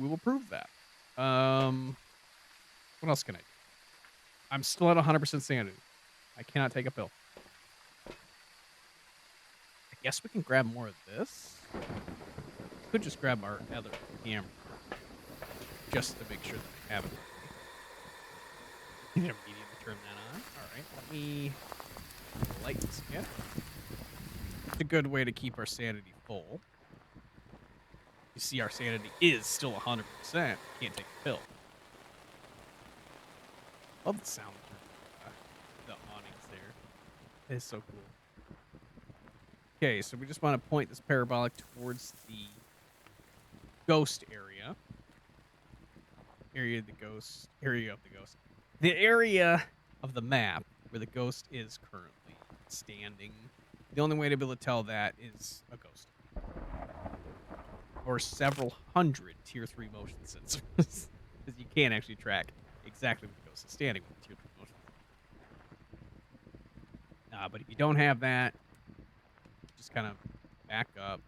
will prove that. What else can I do? I'm still at 100% sanity. I cannot take a pill. I guess we can grab more of this. Could just grab our other camera just to make sure that I have it. Immediately turn that on. All right, let me light this again. It's a good way to keep our sanity full. You see, our sanity is still 100%. Can't take a pill. Love the sound of the awnings there. It's so cool. Okay, so we just want to point this parabolic towards the ghost area. Area of the ghost. The area of the map where the ghost is currently standing. The only way to be able to tell that is a ghost. or several hundred tier 3 motion sensors. Because you can't actually track exactly where the ghost is standing with the tier 3 motion sensor. But if you don't have that, just kind of back up,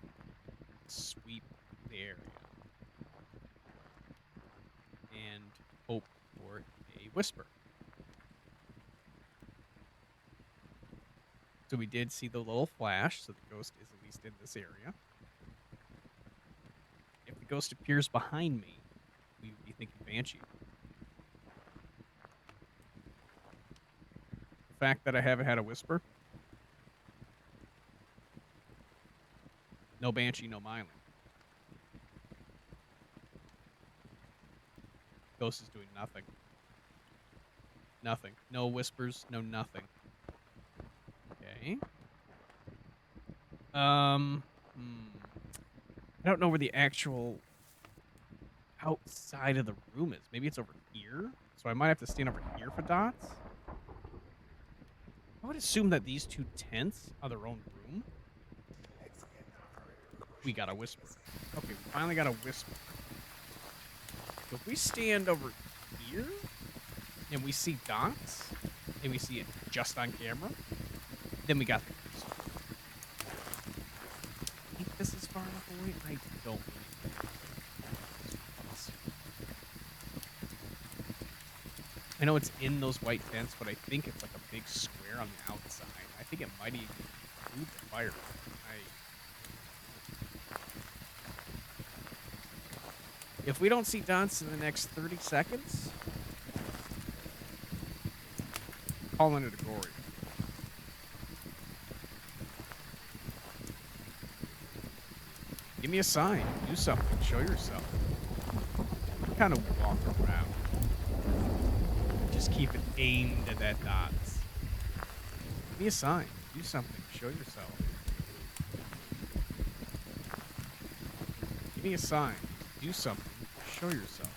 sweep the area, and hope for a whisper. So we did see the little flash, so the ghost is at least in this area. If the ghost appears behind me, we would be thinking Banshee. The fact that I haven't had a whisper, no Banshee, no Myling. Ghost is doing nothing. Nothing. No whispers, no nothing. Okay. I don't know where the actual outside of the room is. Maybe it's over here? So I might have to stand over here for dots? I would assume that these two tents are their own room. We got a whisper. Okay, we finally got a whisper. So if we stand over here, and we see dots, and we see it just on camera, then we got the ghost. I think this is far enough away? I don't really think. I know it's in those white tents, but I think it's like a big square on the outside. I think it might even include the fire. If we don't see dots in the next 30 seconds, I'm calling it a gory. Give me a sign. Do something. Show yourself. Kind of walk around. Just keep it aimed at that dots. Give me a sign. Do something. Show yourself. Give me a sign. Do something. Show yourself.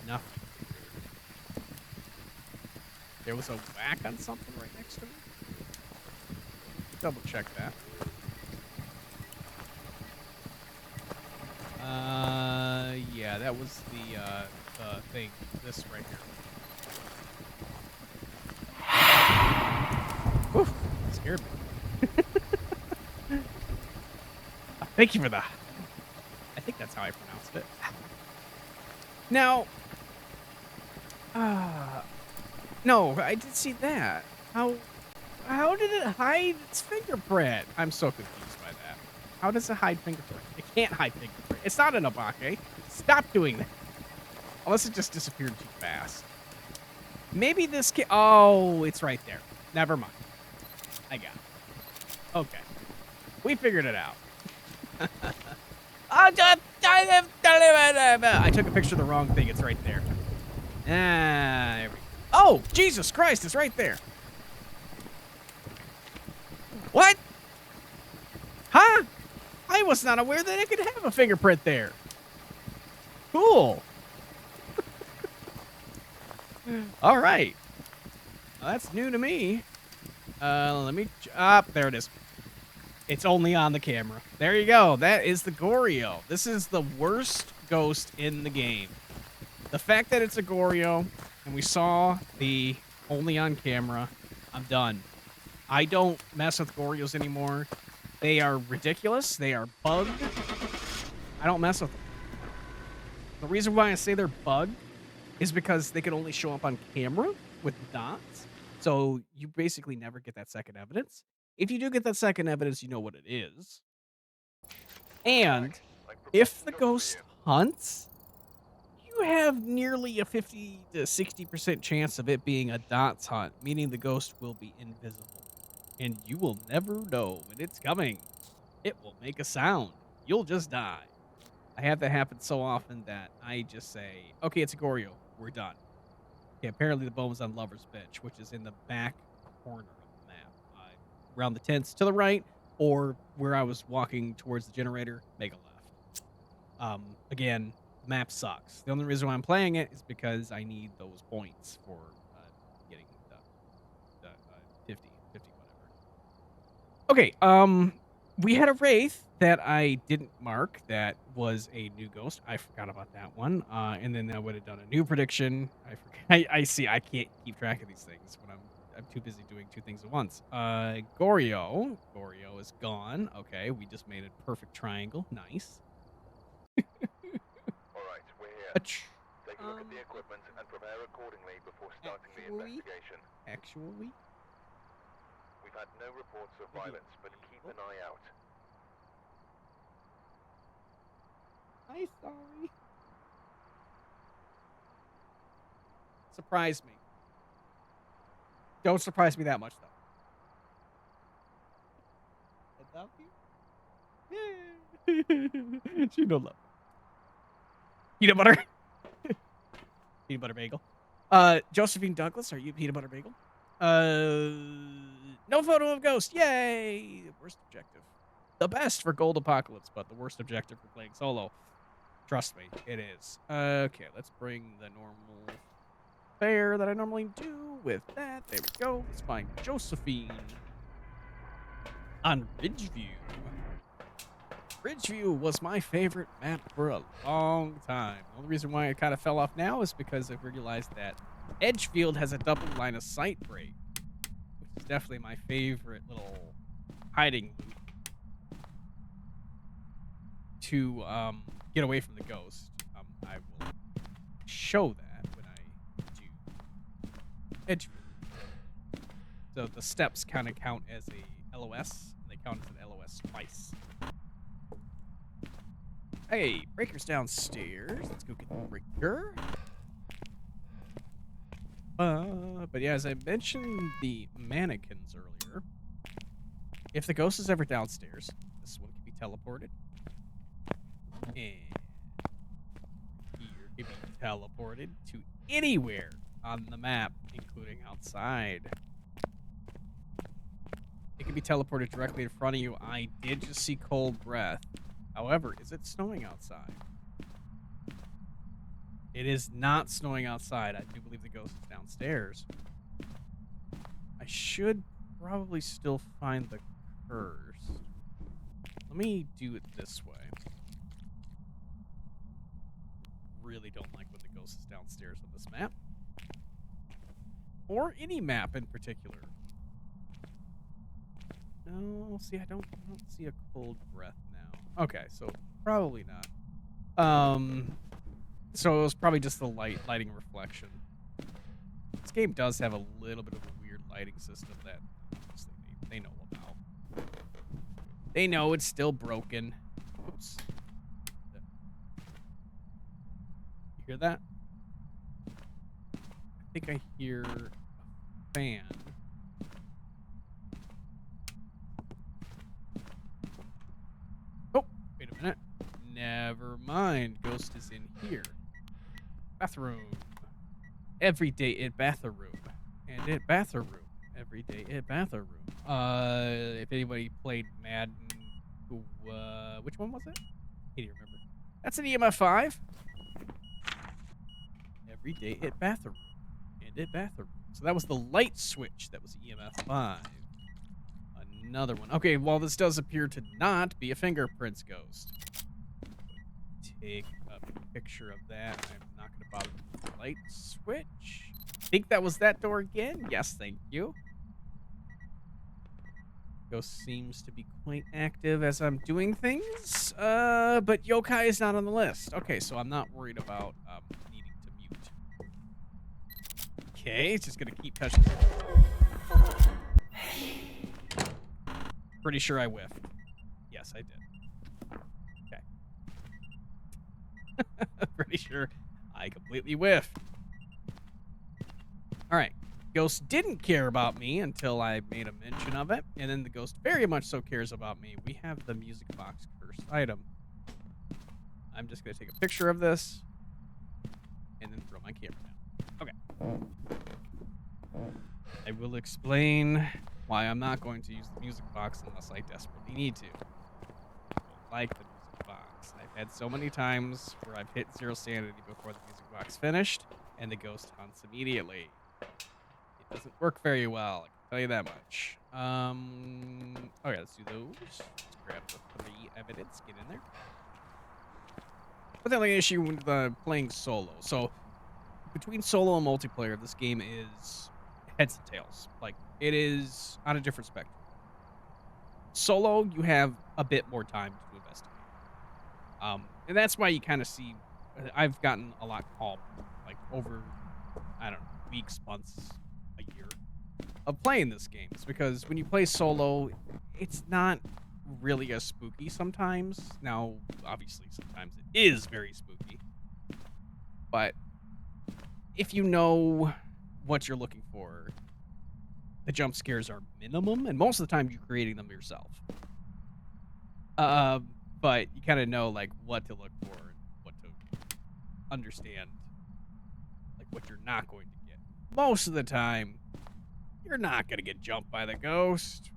Nothing. There was a whack on something right next to me. Double check that. Yeah, that was the thing. This right here. Whew, that scared me. Thank you for that. I think that's how I pronounced it. Now, no, I did see that. How did it hide its fingerprint? I'm so confused by that. How does it hide fingerprint? It can't hide fingerprint. It's not an Obake. Stop doing that. Unless it just disappeared too fast. Maybe this kid. Oh, it's right there. Never mind. I got it. Okay. We figured it out. I took a picture of the wrong thing. It's right there. There we go. Oh, Jesus Christ. It's right there. What? Huh? I was not aware that it could have a fingerprint there. Cool. All right. Well, that's new to me. Let me... there it is. It's only on the camera. There you go. That is the Goryo. This is the worst ghost in the game. The fact that it's a Goryo, and we saw the only on camera, I'm done. I don't mess with Goryos anymore. They are ridiculous. They are bugged. I don't mess with them. The reason why I say they're bugged is because they can only show up on camera with dots. So you basically never get that second evidence. If you do get that second evidence, you know what it is. And if the ghost hunts, you have nearly a 50 to 60% chance of it being a dots hunt, meaning the ghost will be invisible. And you will never know when it's coming. It will make a sound. You'll just die. I have that happen so often that I just say, okay, it's a Goryo. We're done. Okay, apparently the bone was on Lover's Bench, which is in the back corner of the map. Around the tents to the right, or where I was walking towards the generator, make a left. Again, the map sucks. The only reason why I'm playing it is because I need those points for getting the 50, whatever. Okay, we had a wraith that I didn't mark that was a new ghost. I forgot about that one. And then I would have done a new prediction. I forgot. I see. I can't keep track of these things when I'm too busy doing two things at once. Gorio is gone. Okay, we just made a perfect triangle. Nice. All right, we're here. Ach- Take a look at the equipment and prepare accordingly before starting the investigation. Actually, We've had no reports of violence, but keep an eye out. I'm sorry. Surprise me. Don't surprise me that much, though. I love you. She don't love me. Peanut butter. Peanut butter bagel. Josephine Douglas, are you peanut butter bagel? No photo of ghost. Yay! Worst objective. The best for Gold Apocalypse, but the worst objective for playing solo. Trust me, it is. Okay, let's bring the normal fare that I normally do with that. There we go. Let's find Josephine on Ridgeview. Ridgeview was my favorite map for a long time. The only reason why it kind of fell off now is because I realized that Edgefield has a double line of sight break, which is definitely my favorite little hiding loop to get away from the ghost. I will show that when I do Edgefield. So the steps kind of count as a LOS. They count as an LOS twice. Hey, breaker's downstairs. Let's go get the breaker. But yeah, as I mentioned the mannequins earlier, if the ghost is ever downstairs, this one can be teleported. And here can be teleported to anywhere on the map, including outside. It can be teleported directly in front of you. I did just see cold breath. However, is it snowing outside? It is not snowing outside. I do believe the ghost is downstairs. I should probably still find the curse. Let me do it this way. Really don't like when the ghost is downstairs on this map. Or any map in particular. No, see, I don't see a cold breath now. Okay, so probably not. So it was probably just the lighting reflection. This game does have a little bit of a weird lighting system that obviously they know about. They know it's still broken. Oops. You hear that? I think I hear a fan. Oh, wait a minute. Never mind. Ghost is in here. Bathroom. Every day at bathroom. And at bathroom. Every day at bathroom. If anybody played Madden, which one was it? I can't remember. That's an EMF 5. Every day at bathroom. And at bathroom. So that was the light switch that was EMF 5. Another one. Okay, well, this does appear to not be a fingerprints ghost. Take a picture of that. I'm not going to bother with the light switch. Think that was that door again? Yes, thank you. Ghost seems to be quite active as I'm doing things, but yokai is not on the list. Okay, so I'm not worried about needing to mute. Okay, it's just gonna keep touching. Pretty sure I whiffed. Yes, I did. Okay. Pretty sure I completely whiffed. All right. Ghost didn't care about me until I made a mention of it, and then the ghost very much so cares about me. We have the music box cursed item. I'm just going to take a picture of this and then throw my camera down. Okay. I will explain why I'm not going to use the music box unless I desperately need to. I don't like the music box. I've had so many times where I've hit 0 sanity before the music box finished, and the ghost hunts immediately. Doesn't work very well. Tell you that much. Okay, let's do those. Let's grab the 3 evidence. Get in there. But the only issue with playing solo. So between solo and multiplayer, this game is heads and tails. Like, it is on a different spectrum. Solo, you have a bit more time to investigate. And that's why you kind of see, I've gotten a lot calmer, like over, I don't know, weeks, months, a year of playing this game. It's because when you play solo, it's not really as spooky sometimes. Now, obviously, sometimes it is very spooky. But if you know what you're looking for, the jump scares are minimum, and most of the time you're creating them yourself. But you kind of know like what to look for and what to understand, like what you're not going to get. Most of the time, you're not going to get jumped by the ghost.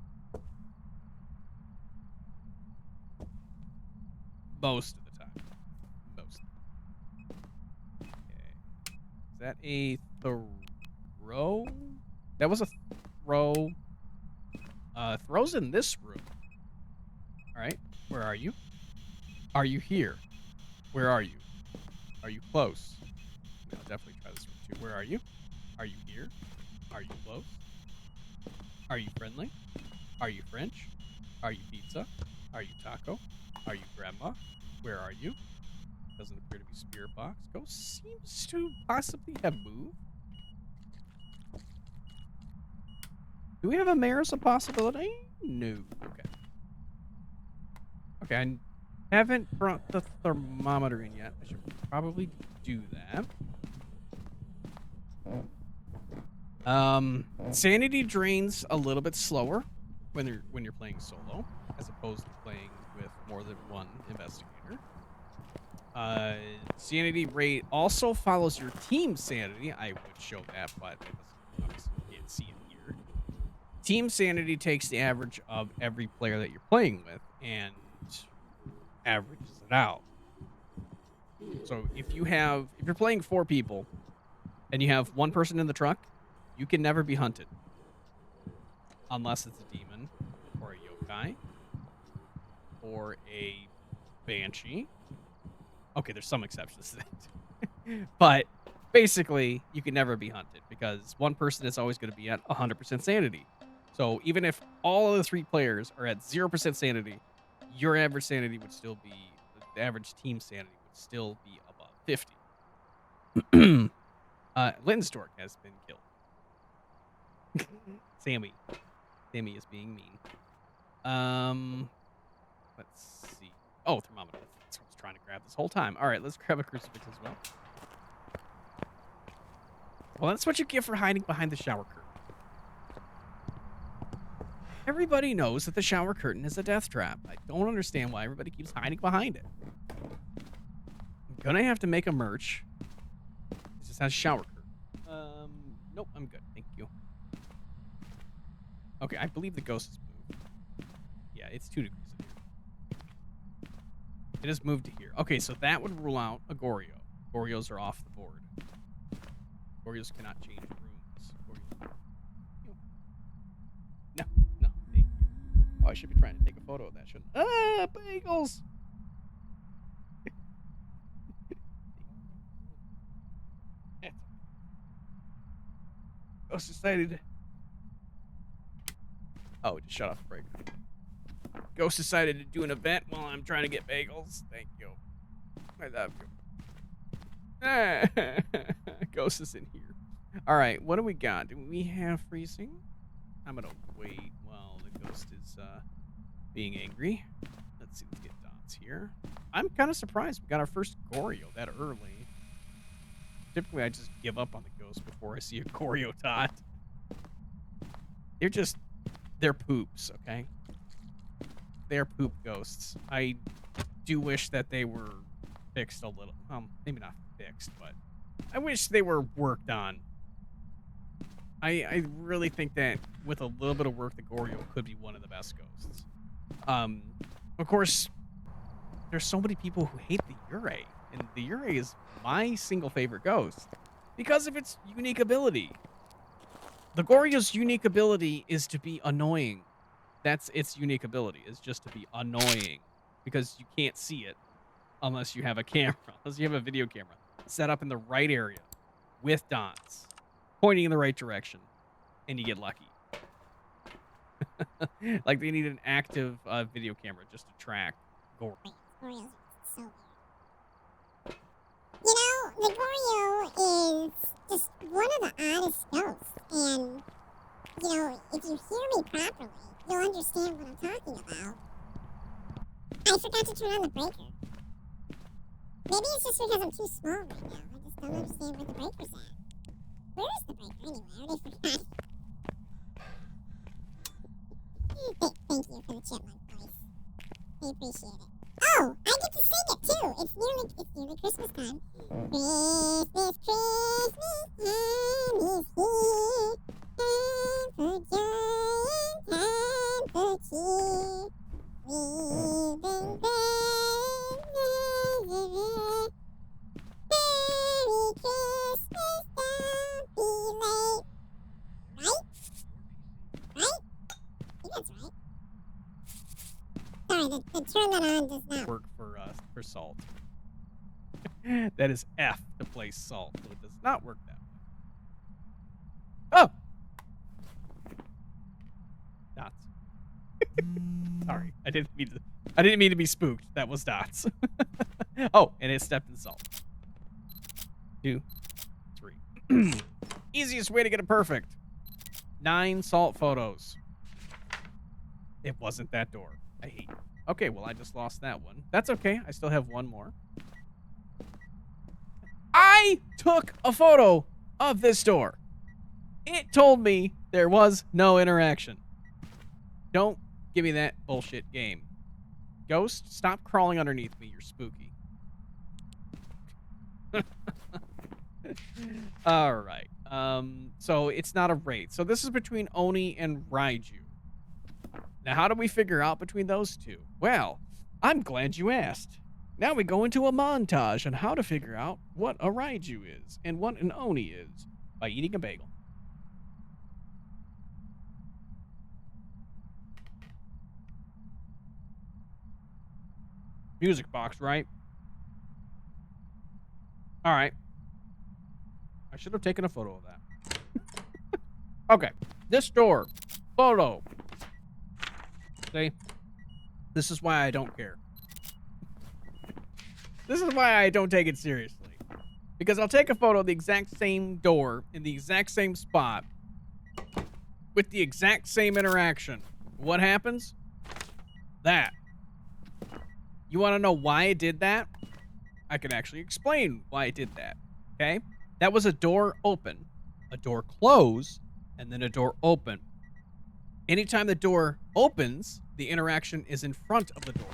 Most of the time. Most. Okay. Is that a throw? That was a throw. Throw's in this room. All right. Where are you? Are you here? Where are you? Are you close? I'll definitely try this one too. Where are you? Are you here? Are you close? Are you friendly? Are you French? Are you pizza? Are you taco? Are you grandma? Where are you? Doesn't appear to be spirit box. Ghost seems to possibly have moved. Do we have a mayor as a possibility? No. Okay. Okay, I haven't brought the thermometer in yet. I should probably do that. Sanity drains a little bit slower when you're playing solo, as opposed to playing with more than one investigator. Sanity rate also follows your team sanity. I would show that, but obviously you can't see it here. Team sanity takes the average of every player that you're playing with and averages it out. So if you're playing 4 people and you have 1 person in the truck, you can never be hunted. Unless it's a demon, or a yokai, or a banshee. Okay, there's some exceptions to that. But basically, you can never be hunted because 1 person is always going to be at 100% sanity. So even if all of the 3 players are at 0% sanity, your average sanity would still be, the average team sanity would still be above 50. Linstork has been killed. Sammy is being mean. Let's see. Oh, thermometer. That's what I was trying to grab this whole time. All right, let's grab a crucifix as well. Well, that's what you get for hiding behind the shower curtain. Everybody knows that the shower curtain is a death trap. I don't understand why everybody keeps hiding behind it. I'm gonna have to make a merch. This just has shower curtain. Nope, I'm good. Thank you. Okay, I believe the ghost has moved. Yeah, it's 2 degrees in here. It has moved to here. Okay, so that would rule out a Goryo. Goryos are off the board. Goryos cannot change rooms. No, thank you. Oh, I should be trying to take a photo of that, shouldn't I? Ah, bagels! Ghost decided. Oh, just shut off the breaker. Ghost decided to do an event while I'm trying to get bagels. Thank you. I love you. Ghost is in here. All right, what do we got? Do we have freezing? I'm gonna wait while the ghost is being angry. Let's see. Let's get dots here. I'm kind of surprised we got our first Goryo that early. Typically, I just give up on the ghost before I see a Goryo dot. They're poops, okay? They're poop ghosts. I do wish that they were fixed a little. Maybe not fixed, but I wish they were worked on. I really think that with a little bit of work, the Goryo could be one of the best ghosts. Of course, there's so many people who hate the Urei, and the Urei is my single favorite ghost because of its unique ability. The Goryo's unique ability is to be annoying. That's its unique ability, is just to be annoying. Because you can't see it unless you have a camera, unless you have a video camera set up in the right area with dots pointing in the right direction, and you get lucky. Like they need an active video camera just to track Goryo. Goryo's so weird. You know, the Goryo is just one of the oddest ghosts, and, you know, if you hear me properly, you'll understand what I'm talking about. I forgot to turn on the breaker. Maybe it's just because I'm too small right now. I just don't understand where the breaker's at. Where is the breaker anyway? I already forgot. Thank you for the chipmunk voice. I appreciate it. Oh, I get to sing it too. It's nearly Christmas time. Christmas, Christmas time is here. Time for joy and time for cheer. We've been Merry Christmas, don't be late. Right? Right? I think that's right. Sorry, the turn that on does not Work for salt. That is F to play salt, so it does not work that way. Oh! Dots. Sorry, I didn't mean to be spooked. That was dots. Oh, and it stepped in salt. 2, 3. Easiest way to get it perfect. 9 salt photos. It wasn't that door. I hate it. Okay, well, I just lost that one. That's okay. I still have one more. I took a photo of this door. It told me there was no interaction. Don't give me that bullshit game. Ghost, stop crawling underneath me. You're spooky. All right. So it's not a raid. So this is between Oni and Raiju. Now, how do we figure out between those two? Well, I'm glad you asked. Now we go into a montage on how to figure out what a Raiju is and what an Oni is by eating a bagel. Music box, right? All right. I should have taken a photo of that. Okay. This door. Photo. See? This is why I don't care. This is why I don't take it seriously. Because I'll take a photo of the exact same door in the exact same spot with the exact same interaction. What happens? That. You want to know why I did that? I can actually explain why I did that. Okay? That was a door open, a door close, and then a door open. Anytime the door opens, the interaction is in front of the door.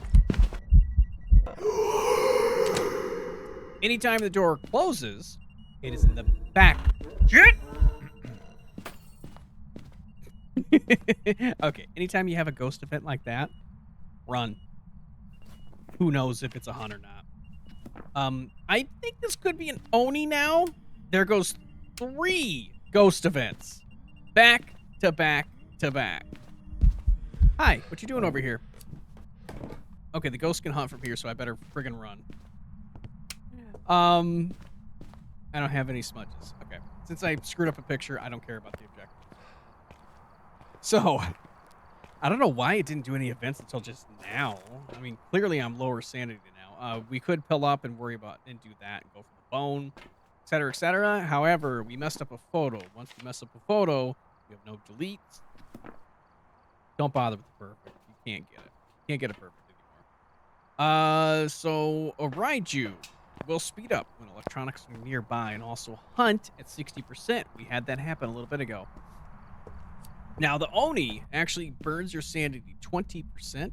Anytime the door closes, it is in the back. Shit! Okay, anytime you have a ghost event like that, run. Who knows if it's a hunt or not. I think this could be an Oni now. There goes 3 ghost events. Back to back to back. Hi, what you doing over here? Okay, the ghost can hunt from here, so I better friggin' run. I don't have any smudges. Okay. Since I screwed up a picture, I don't care about the objective. So, I don't know why it didn't do any events until just now. I mean, clearly I'm lower sanity now. We could pill up and worry about and do that and go for the bone, etc., etc. However, we messed up a photo. Once we mess up a photo, we have no deletes. Don't bother with the perfect. You can't get it. Can't get it perfect anymore. So a Raiju will speed up when electronics are nearby and also hunt at 60%. We had that happen a little bit ago. Now, the Oni actually burns your sanity 20%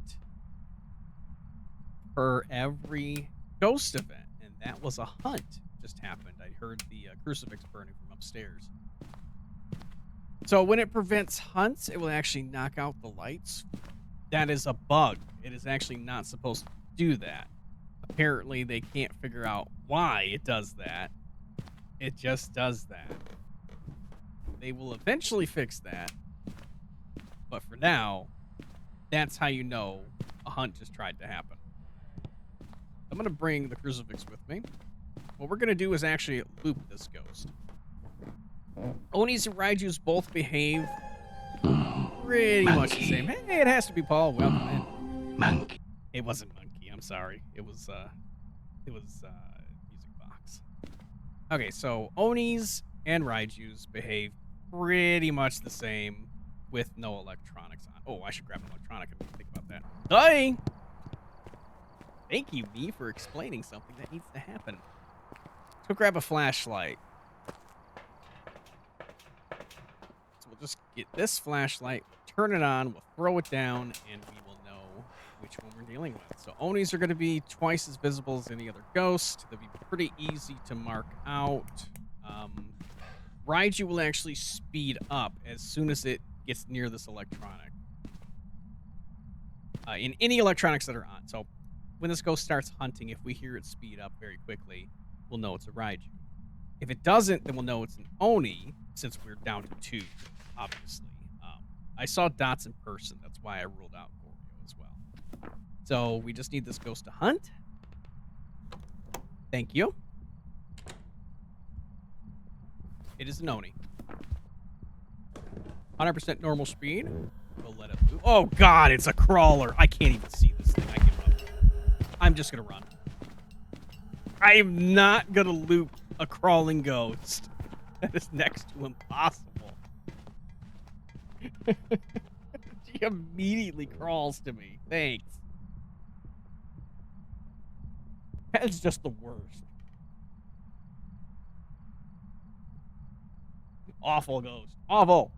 per every ghost event, and that was a hunt just happened. I heard the crucifix burning from upstairs. So when it prevents hunts, it will actually knock out the lights. That is a bug. It is actually not supposed to do that. Apparently, they can't figure out why it does that. It just does that. They will eventually fix that. But for now, that's how you know a hunt just tried to happen. I'm going to bring the crucifix with me. What we're going to do is actually loop this ghost. Onis and Raijus both behave pretty much the same. Hey, it has to be Paul. Welcome in. Monkey. It wasn't Monkey. I'm sorry. It was Music Box. Okay, so Onis and Raijus behave pretty much the same with no electronics on. Oh, I should grab an electronic and think about that. Hi! Thank you, me, for explaining something that needs to happen. Let's go grab a flashlight. So we'll just get this flashlight, turn it on, we'll throw it down, and we will know which one we're dealing with. So Onis are going to be twice as visible as any other ghost. They'll be pretty easy to mark out. Raiju will actually speed up as soon as it gets near this electronic. In any electronics that are on. So when this ghost starts hunting, if we hear it speed up very quickly, we'll know it's a Raiju. If it doesn't, then we'll know it's an Oni, since we're down to 2, obviously. I saw dots in person. That's why I ruled out Goryo as well. So we just need this ghost to hunt. Thank you. It is an Oni. 100% normal speed. We'll let it move. Oh, God, it's a crawler. I can't even see this thing. I give up. I'm just going to run. I am not going to loop a crawling ghost. That is next to impossible. She immediately crawls to me. Thanks. That's just the worst. Awful ghost. Awful.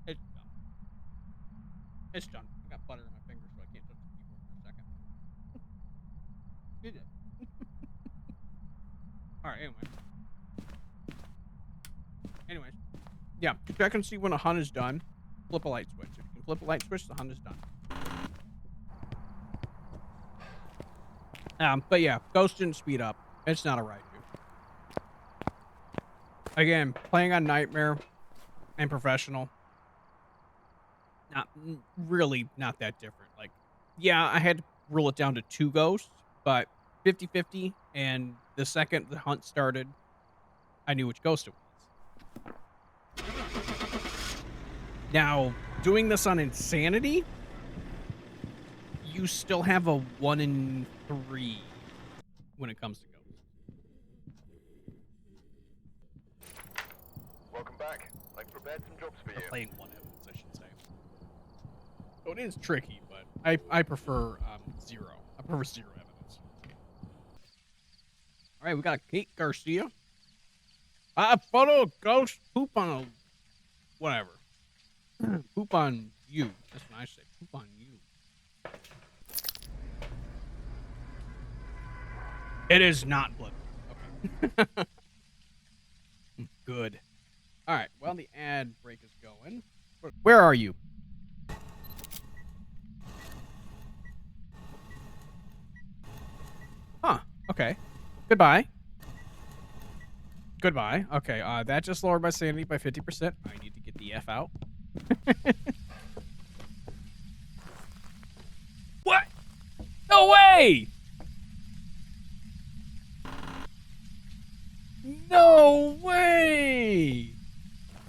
It's done. It's done. I got butter in my fingers, so I can't touch the keyboard for a second. You did. Alright, Anyways. Yeah, check and see when a hunt is done. Flip a light switch. If you can flip a light switch, the hunt is done. But yeah, ghost didn't speed up. It's not a Raiju. Again, playing on Nightmare and Professional, not that different. Like, yeah, I had to rule it down to 2 ghosts, but 50-50, and the second the hunt started, I knew which ghost it was. Now, doing this on Insanity, you still have a 1 in 3 when it comes to ghosts. Welcome back. I've prepared some jobs for you. Playing 1 evidence, I should say. So it is tricky, but I prefer 0. I prefer 0 evidence. All right, we got Kate Garcia. A photo of ghost poop on a whatever. Poop on you. That's what I say. Poop on you. It is not blood. Okay. Good. All right. Well, the ad break is going. Where are you? Huh. Okay. Goodbye. Goodbye. Okay. That just lowered my sanity by 50%. I need to get the F out. What? No way! No way!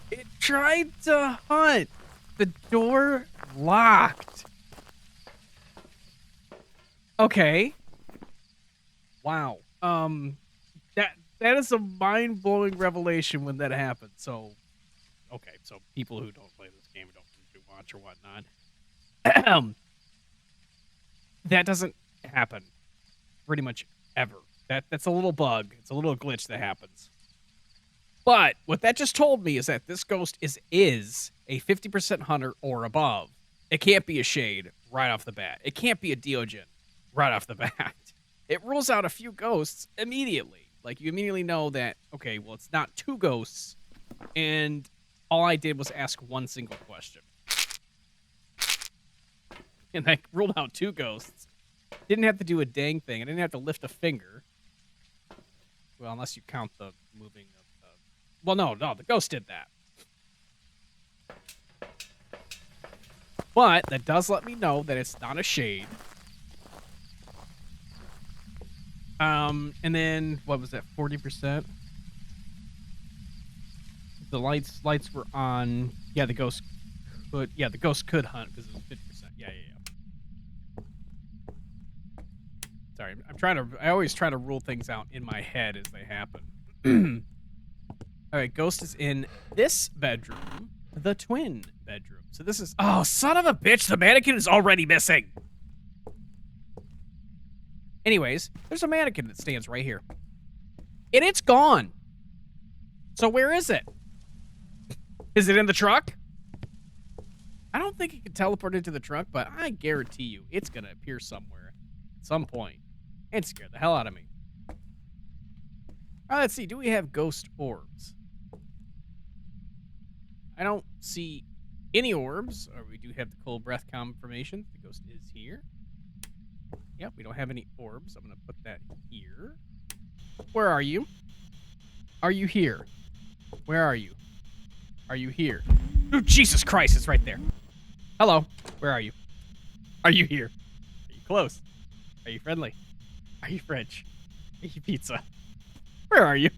It tried to hunt. The door locked. Okay. Wow. That is a mind-blowing revelation when that happened. So, okay. So people who don't play this game don't usually watch or whatnot. That doesn't happen pretty much ever. That's a little bug. It's a little glitch that happens. But what that just told me is that this ghost is a 50% hunter or above. It can't be a shade right off the bat. It can't be a Deogen right off the bat. It rules out a few ghosts immediately. Like, you immediately know that, okay, well, it's not 2 ghosts, and all I did was ask 1 single question. And I ruled out 2 ghosts. Didn't have to do a dang thing. I didn't have to lift a finger. Well, unless you count the moving of the... Well, no, the ghost did that. But that does let me know that it's not a shade. And then, what was that, 40%? The lights were on. Yeah, the ghost could hunt because it was 50%. Yeah. Sorry, I always try to rule things out in my head as they happen. All right, ghost is in this bedroom, the twin bedroom. So this is, oh, son of a bitch, the mannequin is already missing. Anyways, there's a mannequin that stands right here. And it's gone. So where is it? Is it in the truck? I don't think it can teleport into the truck, but I guarantee you it's going to appear somewhere at some point and scare the hell out of me. All right, let's see. Do we have ghost orbs? I don't see any orbs. Or we do have the cold breath confirmation. The ghost is here. Yep, we don't have any orbs. I'm going to put that here. Where are you? Are you here? Where are you? Are you here? Oh, Jesus Christ, it's right there. Hello. Where are you? Are you here? Are you close? Are you friendly? Are you French? Are you pizza? Where are you?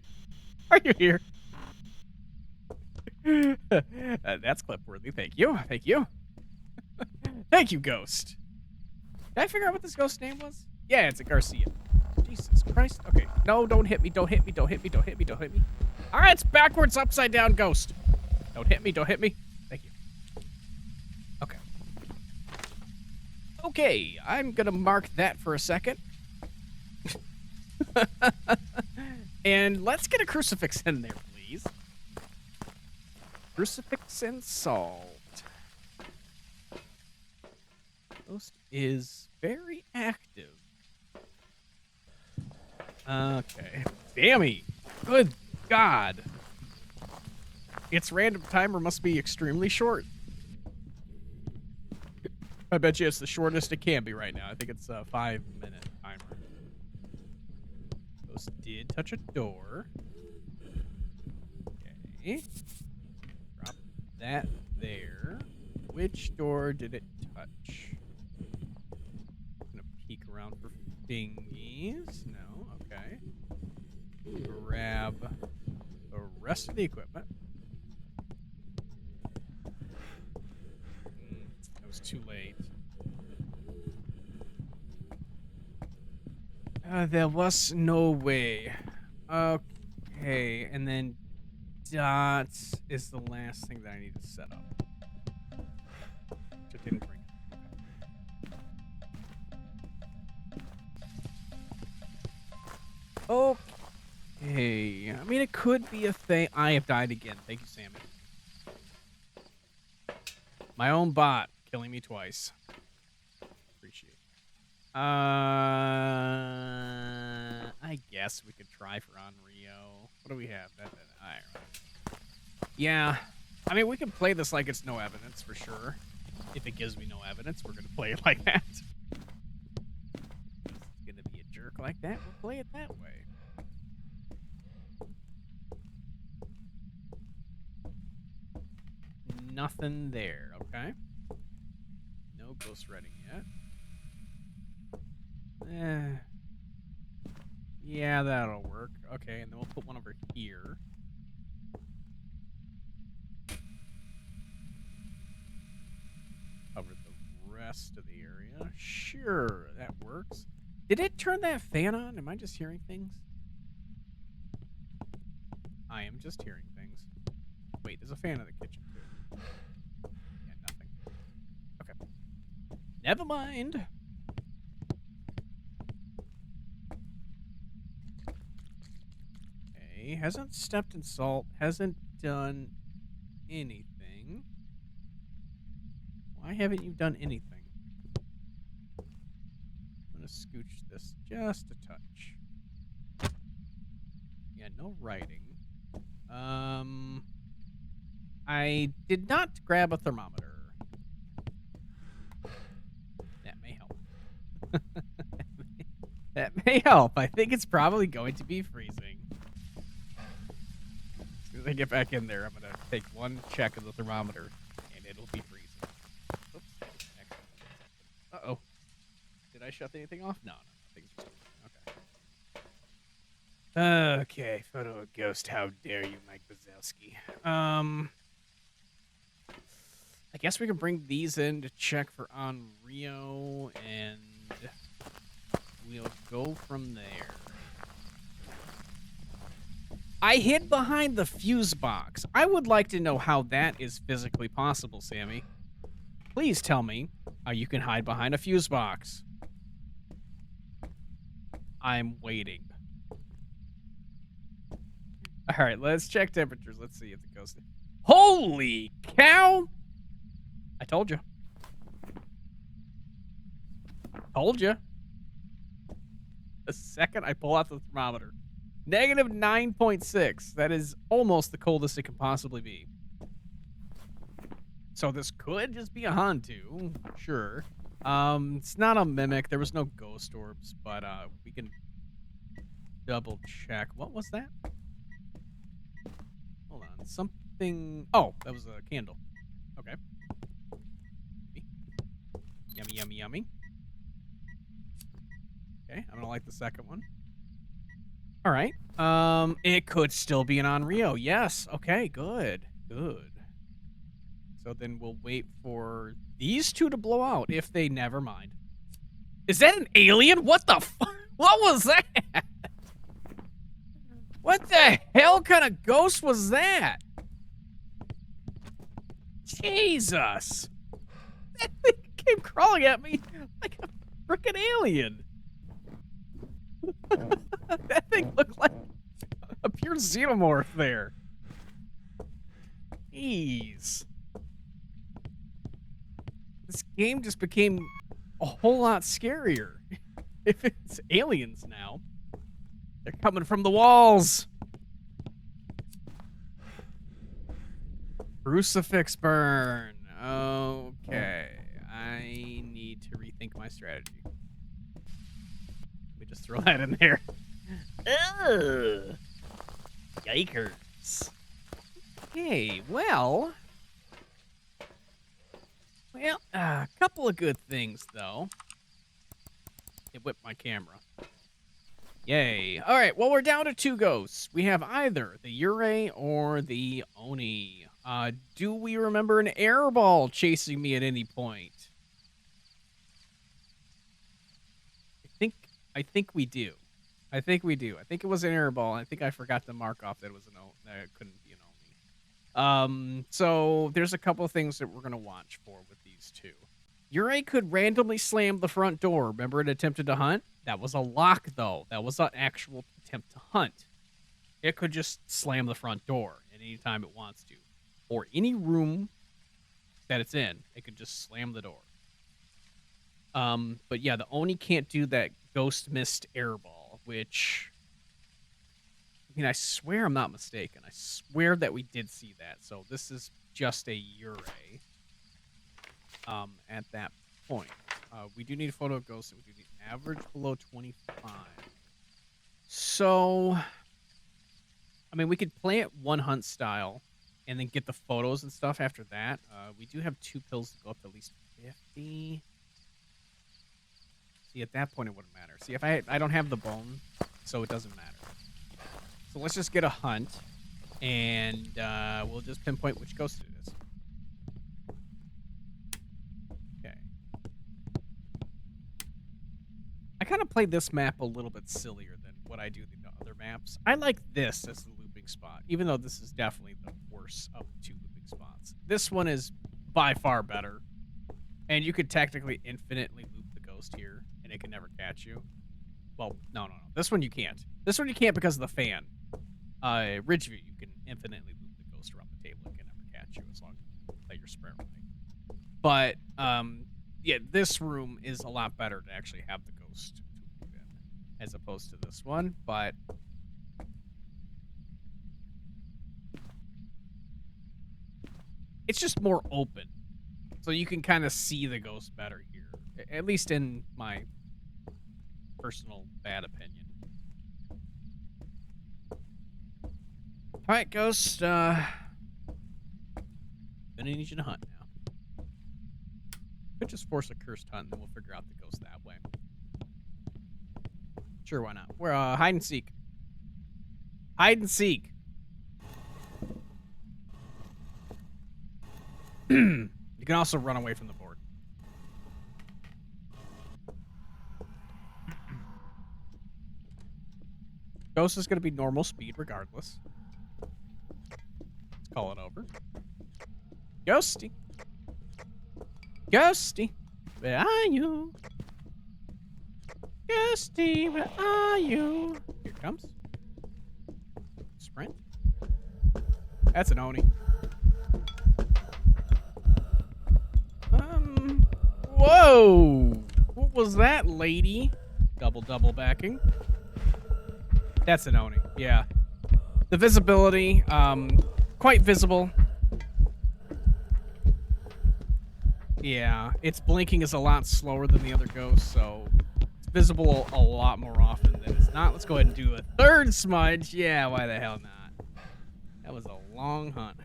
Are you here? That's clip-worthy. Thank you. Thank you. Thank you, ghost. Did I figure out what this ghost's name was? Yeah, it's a Garcia. Jesus Christ. Okay. No, don't hit me. Don't hit me. Don't hit me. Don't hit me. Don't hit me. All right, it's backwards, upside down ghost. Don't hit me. Don't hit me. Thank you. Okay. Okay, I'm going to mark that for a second. And let's get a crucifix in there, please. Crucifix and salt. Ghost is very active. Okay. Dammy. Good God. Its random timer must be extremely short. I bet you it's the shortest it can be right now. I think it's a 5-minute timer. Ghost did touch a door. Okay. Drop that there. Which door did it touch? I'm gonna peek around for thingies. No, okay. Grab the rest of the equipment. That was too late. There was no way. Okay, and then dots is the last thing that I need to set up. Which I didn't bring. Okay. I mean, it could be a thing. I have died again. Thank you, Sammy. My own bot killing me twice. Appreciate it. I guess we could try for Onryo. What do we have? Yeah. I mean, we can play this like it's no evidence for sure. If it gives me no evidence, we're going to play it like that. If it's going to be a jerk like that, we'll play it that way. Nothing there, okay? No ghost reading yet. Yeah, that'll work. Okay, and then we'll put one over here. Cover the rest of the area. Sure, that works. Did it turn that fan on? Am I just hearing things? I am just hearing things. Wait, there's a fan in the kitchen, too. Yeah, nothing. Okay. Never mind. Okay, hasn't stepped in salt, hasn't done anything. Why haven't you done anything? I'm gonna scooch this just a touch. Yeah, no writing. I did not grab a thermometer. That may help. That may help. I think it's probably going to be freezing. As soon as I get back in there, I'm going to take one check of the thermometer, and it'll be freezing. Oops. Uh-oh. Did I shut anything off? No, nothing's freezing. Okay. Okay, photo of ghost. How dare you, Mike Wazowski. I guess we can bring these in to check for on Rio, and we'll go from there. I hid behind the fuse box. I would like to know how that is physically possible, Sammy. Please tell me how you can hide behind a fuse box. I'm waiting. All right, let's check temperatures. Let's see if it goes. Holy cow! I told you. Told you. The second I pull out the thermometer. Negative 9.6. That is almost the coldest it can possibly be. So this could just be a Hantu. Sure. It's not a mimic. There was no ghost orbs, but we can double check. What was that? Hold on. Something. Oh, that was a candle. Okay. Yummy, yummy, yummy. Okay, I'm gonna like the second one. All right. It could still be an Onryo. Yes. Okay, good. Good. So then we'll wait for these two to blow out if they never mind. Is that an alien? What the fuck? What was that? What the hell kind of ghost was that? Jesus. That thing came crawling at me like a freaking alien. That thing looked like a pure xenomorph there. Jeez. This game just became a whole lot scarier. If it's aliens now, they're coming from the walls. Crucifix burn. Okay. I need to rethink my strategy. Let me just throw that in there. Ugh. Yikers. Okay, well, a couple of good things, though. It whipped my camera. Yay. All right, well, we're down to two ghosts. We have either the Yurei or the Oni. Do we remember an air ball chasing me at any point? I think we do. I think we do. I think it was an air ball. I think I forgot to mark off that it was that it couldn't be an Oni. So there's a couple of things that we're gonna watch for with these two. Yurei could randomly slam the front door. Remember it attempted to hunt? That was a lock, though. That was an actual attempt to hunt. It could just slam the front door at any time it wants to. Or any room that it's in, it could just slam the door. But yeah, the Oni can't do that ghost mist airball, which, I mean, I swear I'm not mistaken. I swear that we did see that. So this is just a Yurei. At that point, we do need a photo of ghosts. We do need average below 25. So, I mean, we could play it one hunt style and then get the photos and stuff after that. We do have 2 pills to go up to at least 50. See, at that point, it wouldn't matter. See, if I don't have the bone, so it doesn't matter. So let's just get a hunt, and we'll just pinpoint which ghost it is. I kind of played this map a little bit sillier than what I do the other maps. I like this as the looping spot, even though this is definitely the worst of the 2 looping spots. This one is by far better, and you could technically infinitely loop the ghost here, and it can never catch you. Well, no. This one you can't. This one you can't because of the fan. Ridgeview, you can infinitely loop the ghost around the table. It can never catch you as long as you play your sprint right. But, yeah, this room is a lot better to actually have the ghost to move in, as opposed to this one, but it's just more open, so you can kind of see the ghost better here, at least in my personal bad opinion. All right, Ghost. Gonna need you to hunt now. Could just force a cursed hunt, and then we'll figure out the ghost that way. Sure, why not? We're hide and seek. Hide and seek. You can also run away from the board. Ghost is going to be normal speed regardless. Let's call it over. Ghosty. Ghosty. Where are you? Ghosty, where are you? Here it comes. Sprint. That's an Oni. Whoa! What was that, lady? Double backing. That's an Oni, yeah. The visibility, quite visible. Yeah, its blinking is a lot slower than the other ghosts, so it's visible a lot more often than it's not. Let's go ahead and do a third smudge. Yeah, why the hell not? That was a long hunt.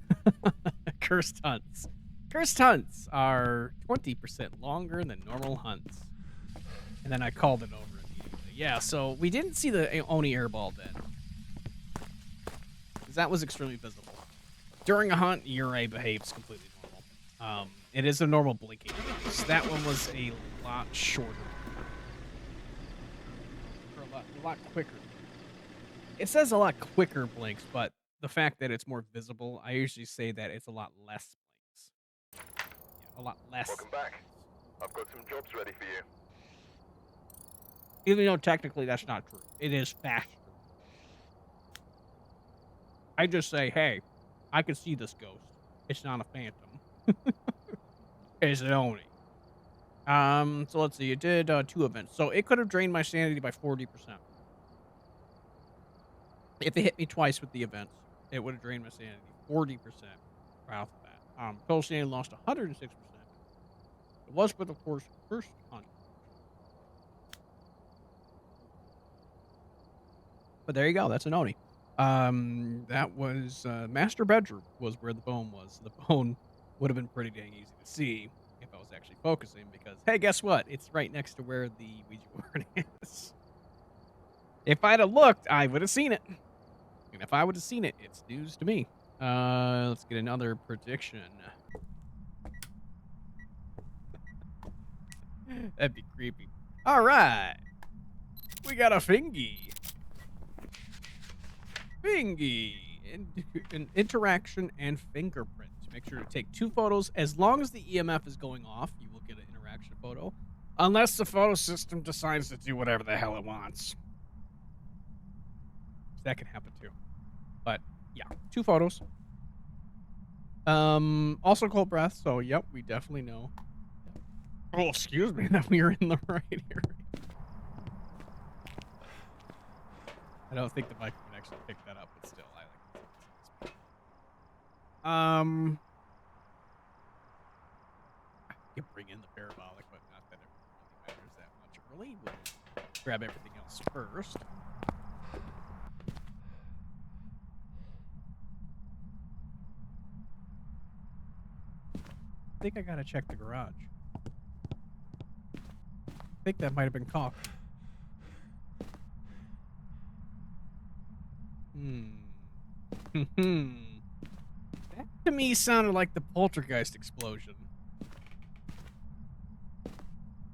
Cursed hunts. Cursed hunts are 20% longer than normal hunts. And then I called it over immediately. Yeah, so we didn't see the Oni airball then. Because that was extremely visible. During a hunt, Ure behaves completely normal. It is a normal blinking. So that one was a lot shorter. Or a lot quicker. It says a lot quicker blinks, but the fact that it's more visible, I usually say that it's a lot less blinks. Yeah, a lot less. Welcome back. I've got some jobs ready for you. Even though technically that's not true. It is faster. I just say, hey, I can see this ghost. It's not a phantom. It's an Oni. So let's see. It did 2 events. So it could have drained my sanity by 40%. If it hit me twice with the events, it would have drained my sanity 40% right off the bat. Total sanity lost 106%. It was, but of course, first hunt. But there you go. That's an Oni. That was master bedroom was where the bone was. The bone would have been pretty dang easy to see if I was actually focusing because, hey, guess what? It's right next to where the Ouija board is. If I'd have looked, I would have seen it. And if I would have seen it, it's news to me. Let's get another prediction. That'd be creepy. All right. We got a fingy. Fingy. An interaction and fingerprint. Make sure to take 2 photos. As long as the EMF is going off, you will get an interaction photo. Unless the photo system decides to do whatever the hell it wants. That can happen too. But yeah, 2 photos. Also cold breath. So yep, we definitely know. Oh, excuse me, that we are in the right area. I don't think the mic can actually pick that up, but still, I like it. You can bring in the parabolic, but not that it really matters that much early. We'll grab everything else first. I think I gotta check the garage. I think that might have been cocked. That to me sounded like the poltergeist explosion.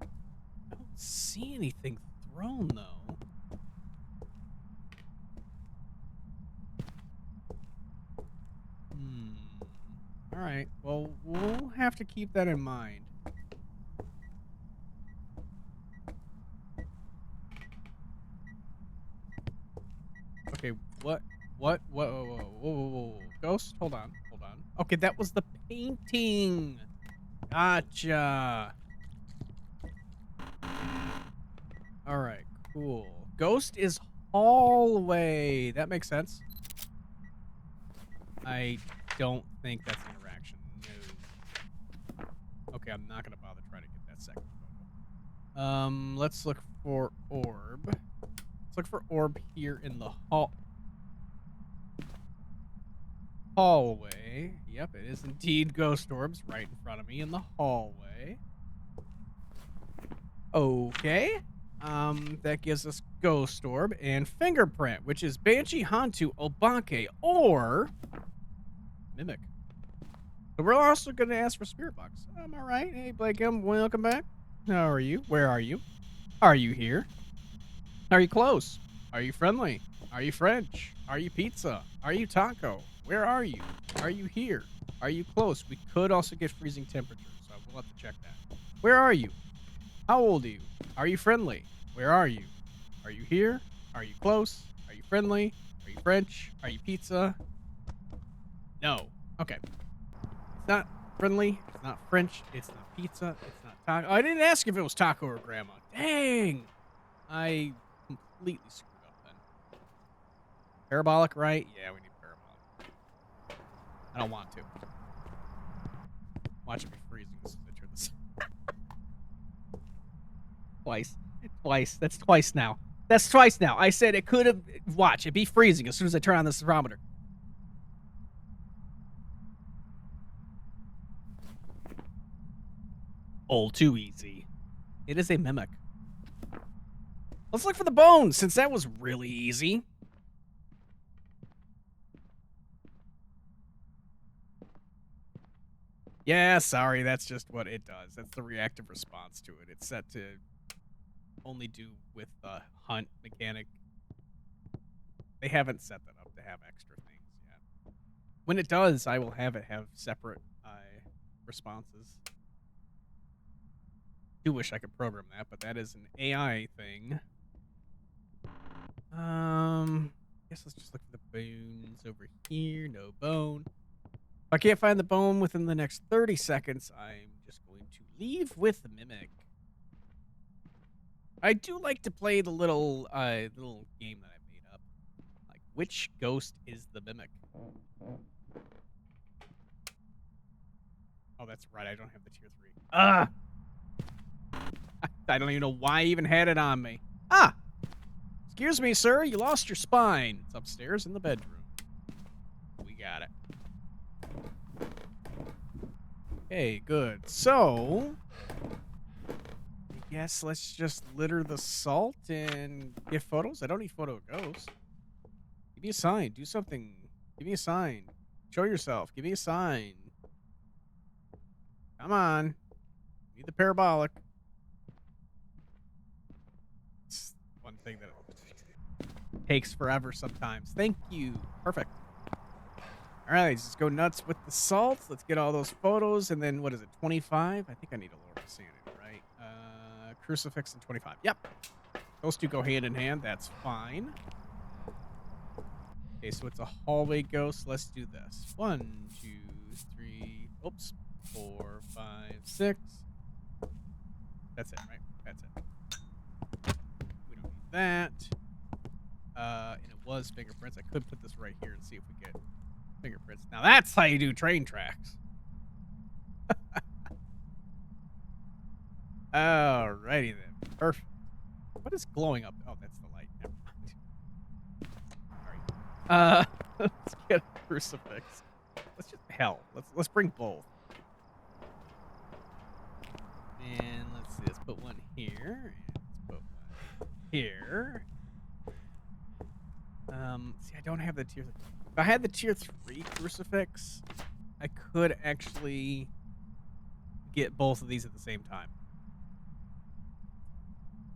I don't see anything thrown though. Alright, well, we'll have to keep that in mind. Okay, whoa. Ghost? Hold on. Okay, that was the painting. Gotcha. Alright, cool. Ghost is hallway. That makes sense. I don't think that's interaction. No. Okay, I'm not gonna bother trying to get that second photo. Let's look for orb. Let's look for orb here in the hallway. Yep, it is indeed ghost orbs right in front of me in the hallway. Okay. That gives us ghost orb and fingerprint, which is Banshee, Hantu, Obake, or Mimic. So we're also going to ask for spirit box. Am I right? Hey, Blake, welcome back. How are you? Where are you? Are you here? Are you close? Are you friendly? Are you French? Are you pizza? Are you taco? Where are you? Are you here? Are you close? We could also get freezing temperatures, so we'll have to check that. Where are you? How old are you? Are you friendly? Where are you? Are you here? Are you close? Are you friendly? Are you French? Are you pizza? No. Okay. It's not friendly. It's not French. It's not pizza. It's not taco. Oh, I didn't ask if it was taco or grandma. Dang. I completely screwed up then. Parabolic, right? Yeah, we need parabolic. I don't want to. Watch it be freezing as soon as I turn this. Twice. Twice. That's twice now. That's twice now. I said it could have. Watch, it'd be freezing as soon as I turn on the thermometer. All too easy. It is a mimic. Let's look for the bones, since that was really easy. Yeah, sorry, that's just what it does. That's the reactive response to it. It's set to only do with the hunt mechanic. They haven't set that up to have extra things yet. When it does, I will have it have separate responses. Do wish I could program that, but that is an AI thing. Guess let's just look for the bones over here. No bone. If I can't find the bone within the next 30 seconds, I'm just going to leave with the mimic. I do like to play the little game that I made up. Like, which ghost is the mimic? Oh, that's right. I don't have the tier 3. Ah! I don't even know why I even had it on me. Ah! Excuse me, sir. You lost your spine. It's upstairs in the bedroom. We got it. Okay, good. So, I guess let's just litter the salt and get photos. I don't need photo of ghosts. Give me a sign. Do something. Give me a sign. Show yourself. Give me a sign. Come on. Need the parabolic. It's one thing that takes forever sometimes. Thank you. Perfect. All right, let's go nuts with the salt. Let's get all those photos. And then, what is it, 25? I think I need a lower sanity, right? Crucifix and 25. Yep. Those two go hand in hand. That's fine. Okay, so it's a hallway ghost. Let's do this. 1, 2, 3. Oops. 4, 5, 6. That's it, right? That's it. We don't need that. And it was fingerprints. I could put this right here and see if we get fingerprints. Now that's how you do train tracks. Alrighty then. Perfect. What is glowing up? Oh, that's the light. Never mind. Sorry. Let's get a crucifix. Let's bring both. And let's see. Let's put one here. And let's put one here. See, I don't have the tier 3. If I had the tier 3 crucifix, I could actually get both of these at the same time.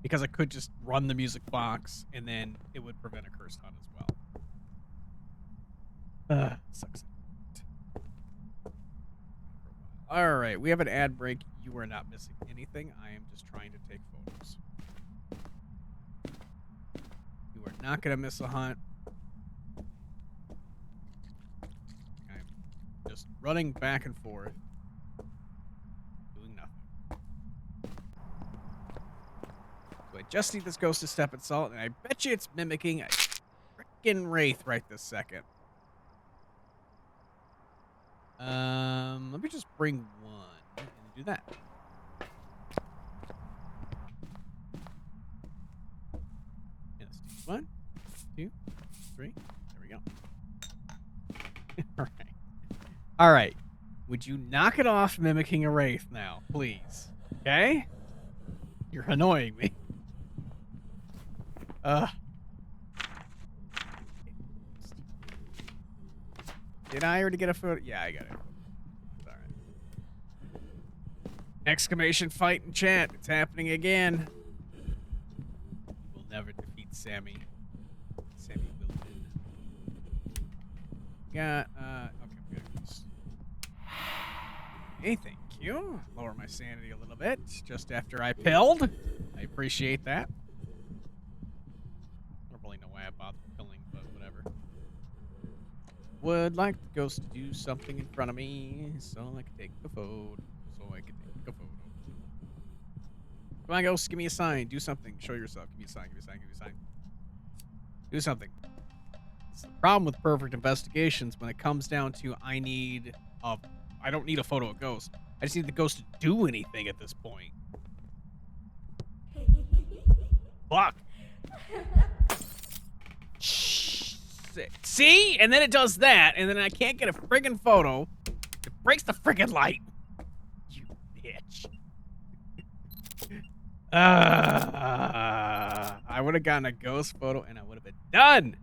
Because I could just run the music box, and then it would prevent a cursed hunt as well. Sucks. Alright, we have an ad break. You are not missing anything. I am just trying to take photos. You are not going to miss a hunt. I'm just running back and forth. Doing nothing. So I just need this ghost to step in salt, and I bet you it's mimicking a frickin' wraith right this second. Let me just bring one and do that. 2, 3. There we go. All right. All right. Would you knock it off mimicking a wraith now, please? Okay? You're annoying me. Did I already get a photo? Yeah, I got it. All right. Exclamation fight in chat. It's happening again. We'll never defeat Sammy. Sammy will win. Got, okay, we got this. Hey, thank you. Lower my sanity a little bit just after I pilled. I appreciate that. I don't really know why I bothered pilling, but whatever. Would like the ghost to do something in front of me so I can take a photo. Come on, ghost, give me a sign. Do something. Show yourself. Give me a sign. Give me a sign. Give me a sign. Do something. It's the problem with perfect investigations when it comes down to I don't need a photo of ghost. I just need the ghost to do anything at this point. Fuck. See? And then it does that, and then I can't get a friggin' photo. It breaks the friggin' light. You bitch. I would have gotten a ghost photo, and I would have been done.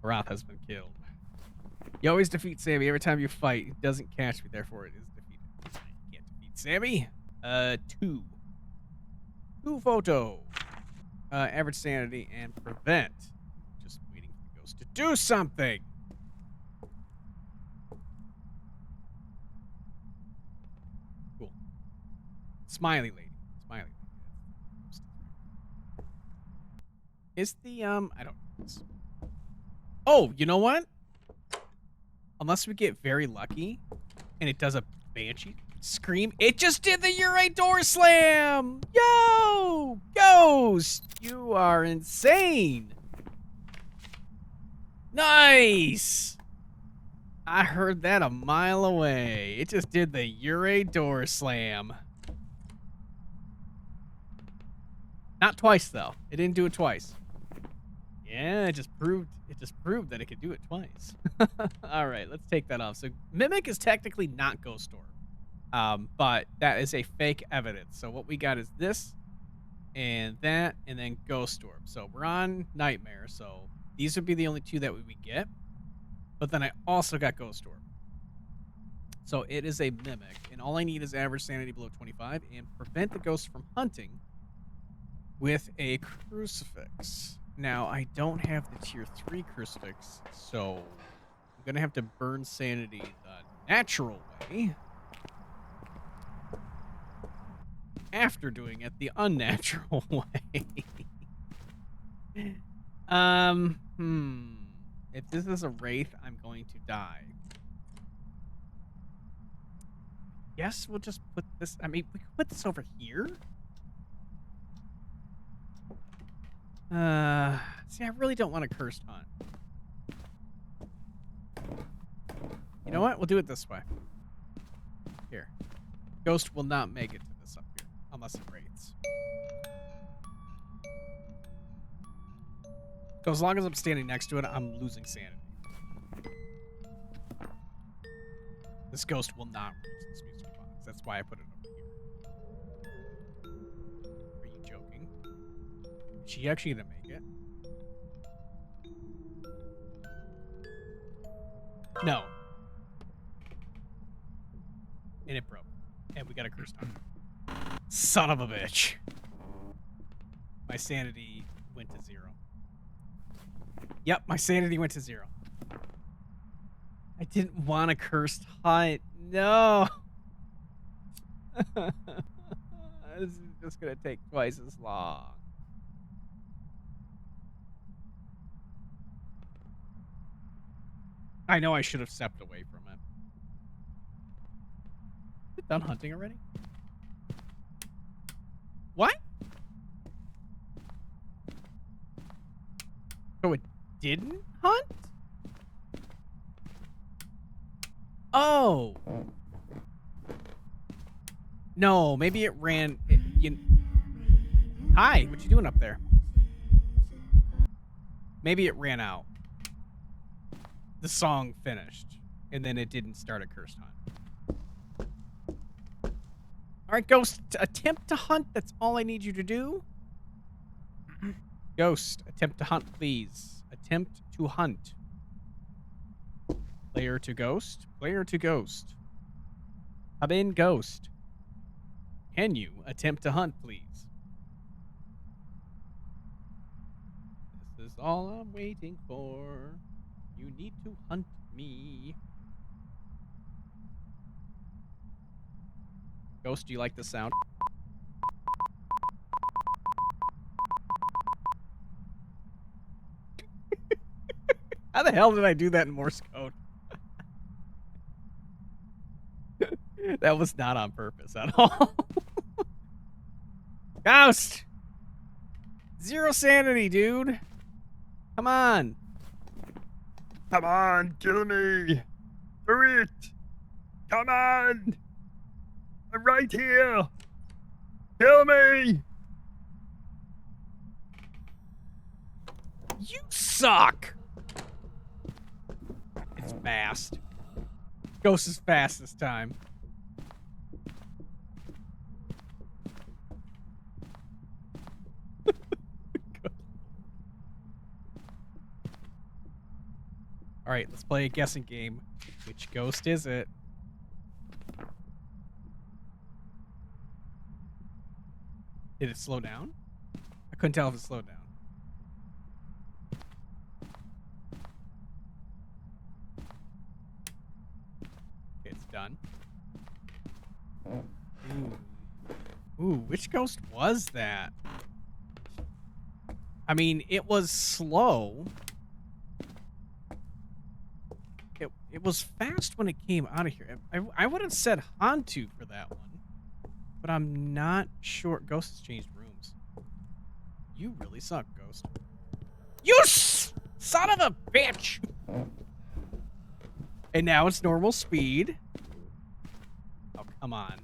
Roth has been killed. You always defeat Sammy every time you fight. It doesn't catch me, therefore it is defeated. You can't defeat Sammy. 2. 2 photo. Average sanity and prevent. Just waiting for the ghost to do something. Cool. Smiley lady. Smiley lady. Is the, I don't know. Oh, you know what? Unless we get very lucky and it does a banshee scream, it just did the Ure door slam! Yo! Ghost! You are insane! Nice! I heard that a mile away. It just did the Ure door slam. Not twice, though. It didn't do it twice. Yeah, it just proved that it could do it twice. All right, let's take that off. So Mimic is technically not Ghost Orb, but that is a fake evidence. So what we got is this and that, and then Ghost Orb. So we're on Nightmare. So these would be the only 2 that we would get. But then I also got Ghost Orb. So it is a Mimic, and all I need is average sanity below 25 and prevent the ghost from hunting with a crucifix. Now, I don't have the tier 3 crucifix, so I'm going to have to burn sanity the natural way after doing it the unnatural way. If this is a wraith, I'm going to die. Yes, we'll just put this, I mean, we could put this over here. See, I really don't want a cursed hunt. You know what? We'll do it this way. Here. Ghost will not make it to this up here, unless it wraiths. So as long as I'm standing next to it, I'm losing sanity. This ghost will not reach this music box. That's why I put it over here. Are you joking? Is she actually gonna make it? No. And it broke. And we got a curse on. Son of a bitch. My sanity went to 0. Yep, my sanity went to 0. I didn't want a cursed hunt. No. This is just gonna take twice as long. I know I should have stepped away from it. Is it done hunting already? What? So it didn't hunt? Oh. No, maybe it ran. Hi, what you doing up there? Maybe it ran out. The song finished, and then it didn't start a cursed hunt. All right, Ghost, attempt to hunt. That's all I need you to do. Ghost, attempt to hunt, please. Attempt to hunt. Player to Ghost. Player to Ghost. Come in, Ghost. Can you attempt to hunt, please? This is all I'm waiting for. You need to hunt me. Ghost, do you like the sound? How the hell did I do that in Morse code? That was not on purpose at all. Ghost! Zero sanity, dude. Come on. Come on, kill me. Do it. Come on. I'm right here. Kill me. You suck. It's fast. Ghost is fast this time. All right, let's play a guessing game. Which ghost is it? Did it slow down? I couldn't tell if it slowed down. Okay, it's done. Ooh, which ghost was that? I mean, it was slow. It was fast when it came out of here. I would have said Hantu for that one, but I'm not sure. Ghost has changed rooms. You really suck, Ghost. You son of a bitch! And now it's normal speed. Oh, come on.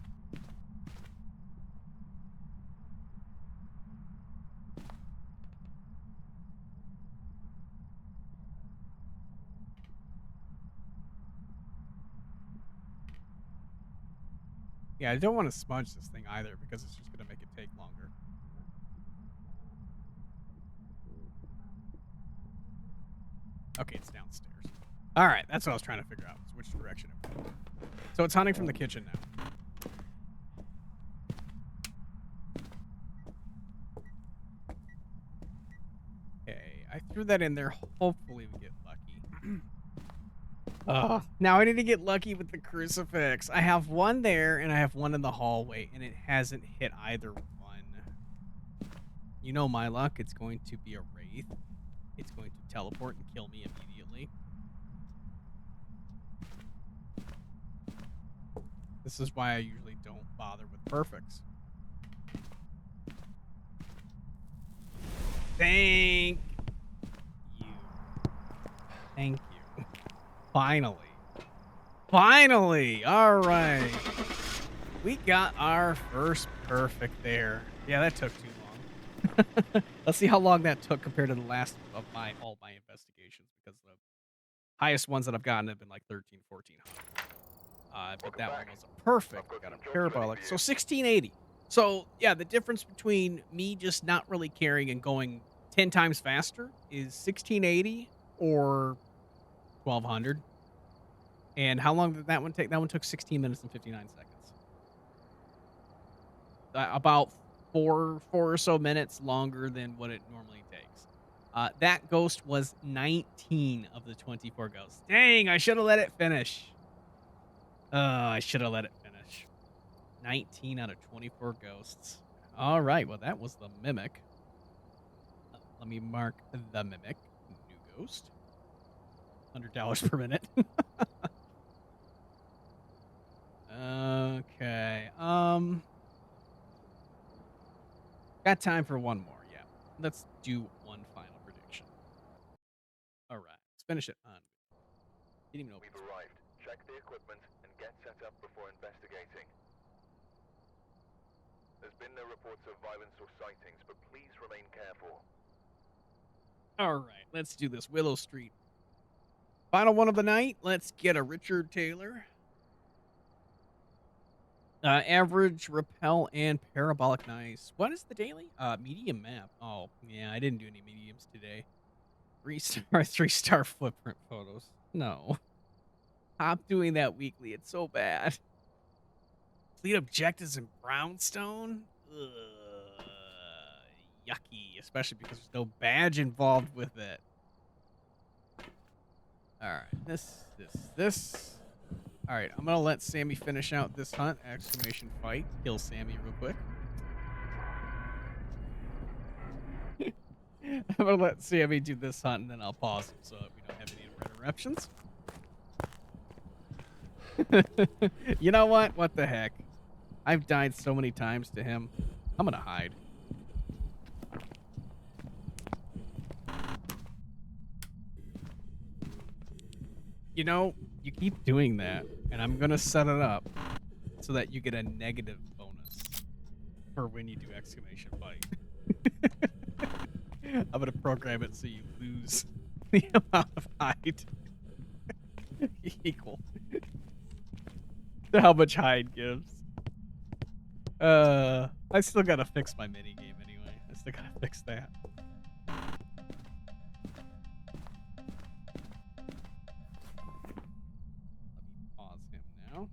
Yeah, I don't want to smudge this thing either because it's just going to make it take longer. Okay, it's downstairs. All right, that's what I was trying to figure out, was which direction it went. So it's hunting from the kitchen now. Okay, I threw that in there. Hopefully we get lucky. Now I need to get lucky with the crucifix. I have one there and I have one in the hallway, and it hasn't hit either one. You know my luck. It's going to be a wraith. It's going to teleport and kill me immediately. This is why I usually don't bother with perfects. Thank you. Thank you. Finally. Finally! Alright. We got our first perfect there. Yeah, that took too long. Let's see how long that took compared to the last of all my investigations, because the highest ones that I've gotten have been like 13, 1400. But that one was a perfect. Got a parabolic. So 1680. So, yeah, the difference between me just not really caring and going 10 times faster is 1680 or 1200. And how long did that one take? That one took 16 minutes and 59 seconds. About four or so minutes longer than what it normally takes. That ghost was 19 of the 24 ghosts. Dang, I should have let it finish. I should have let it finish. 19 out of 24 ghosts. All right, well, that was the mimic. Let me mark the mimic. New ghost. $100 per minute. Okay. Got time for one more, yeah. Let's do one final prediction. Alright, let's finish it on. Didn't even know. We've arrived. Check the equipment and get set up before investigating. There's been no reports of violence or sightings, but please remain careful. All right, let's do this. Willow Street. Final one of the night. Let's get a Richard Taylor. Average, repel, and parabolic nice. What is the daily? Medium map. Oh, yeah, I didn't do any mediums today. 3-star, 3-star footprint photos. No. Stop doing that weekly. It's so bad. Complete objectives in brownstone? Ugh, yucky, especially because there's no badge involved with it. Alright, this. Alright, I'm gonna let Sammy finish out this hunt. Exclamation fight. Kill Sammy real quick. I'm gonna let Sammy do this hunt and then I'll pause him so that we don't have any interruptions. You know what? What the heck? I've died so many times to him. I'm gonna hide. You know, you keep doing that, and I'm gonna set it up so that you get a negative bonus for when you do exclamation fight. I'm gonna program it so you lose the amount of hide equal to how much hide gives. I still gotta fix my minigame anyway. I still gotta fix that. Let me pause him now.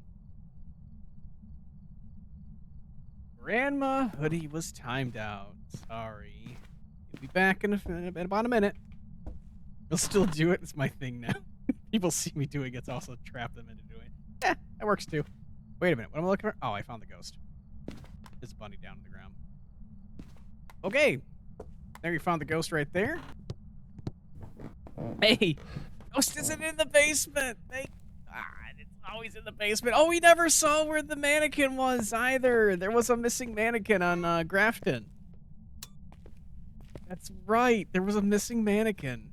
Grandma Hoodie was timed out. Sorry. He'll be back in about a minute. He'll still do it. It's my thing now. People see me doing it. It's also trap them into doing it. Yeah, that works too. Wait a minute. What am I looking for? Oh, I found the ghost. There's a bunny down on the ground. Okay. There, you found the ghost right there. Hey, ghost isn't in the basement. It's always in the basement. Oh, we never saw where the mannequin was either. There was a missing mannequin on Grafton. That's right. There was a missing mannequin.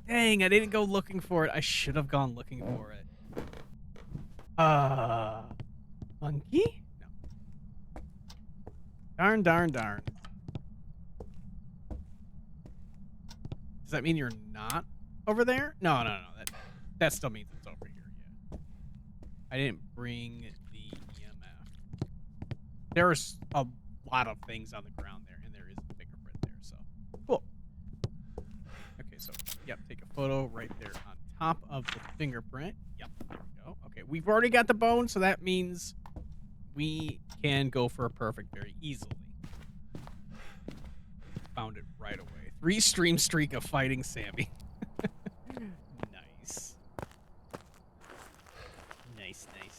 Dang, I didn't go looking for it. I should have gone looking for it. Monkey? No. Darn, darn, darn. Does that mean you're not over there? No. That still means it's over here, yeah. I didn't bring the EMF. There's a lot of things on the ground there, and there is a fingerprint there, so cool. Okay, so, yep, take a photo right there on top of the fingerprint. Yep, there we go. Okay, we've already got the bone, so that means we can go for a perfect very easily. Found it right away. 3-stream streak of fighting Sammy. Nice.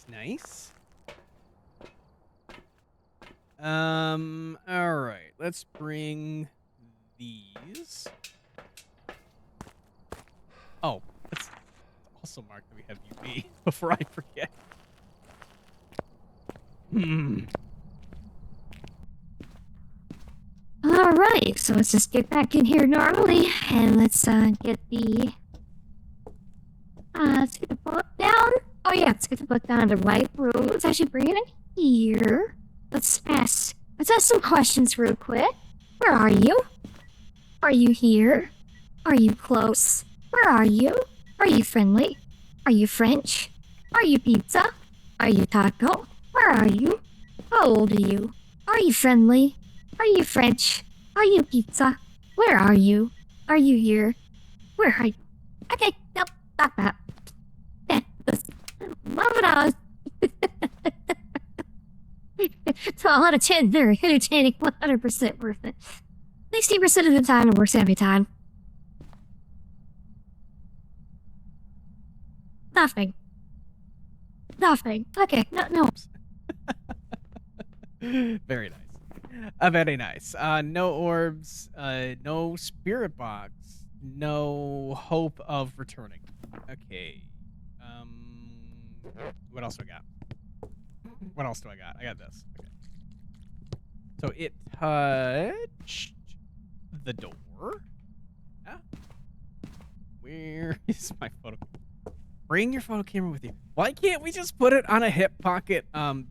Nice. Alright. Let's bring these. Oh, let's also mark that we have UV before I forget. Alright, so let's just get back in here normally, and let's get the book down. Oh yeah, let's get the book down to White Room. Let's actually bring it in here. Let's ask some questions real quick. Where are you? Are you here? Are you close? Where are you? Are you friendly? Are you French? Are you pizza? Are you taco? Where are you? How old are you? Are you friendly? Are you French? Are you pizza? Where are you? Are you here? Where are you? Okay, nope, not that. Love it all. So 1 out of 10, very entertaining, 100% worth it. 60% of the time, it works every time. Nothing. Okay, no. Very nice. Very nice. No orbs, no spirit box, no hope of returning. Okay. What else do I got? What else do I got? I got this. Okay. So it touched the door. Yeah. Where is my photo? Bring your photo camera with you. Why can't we just put it on a hip pocket, a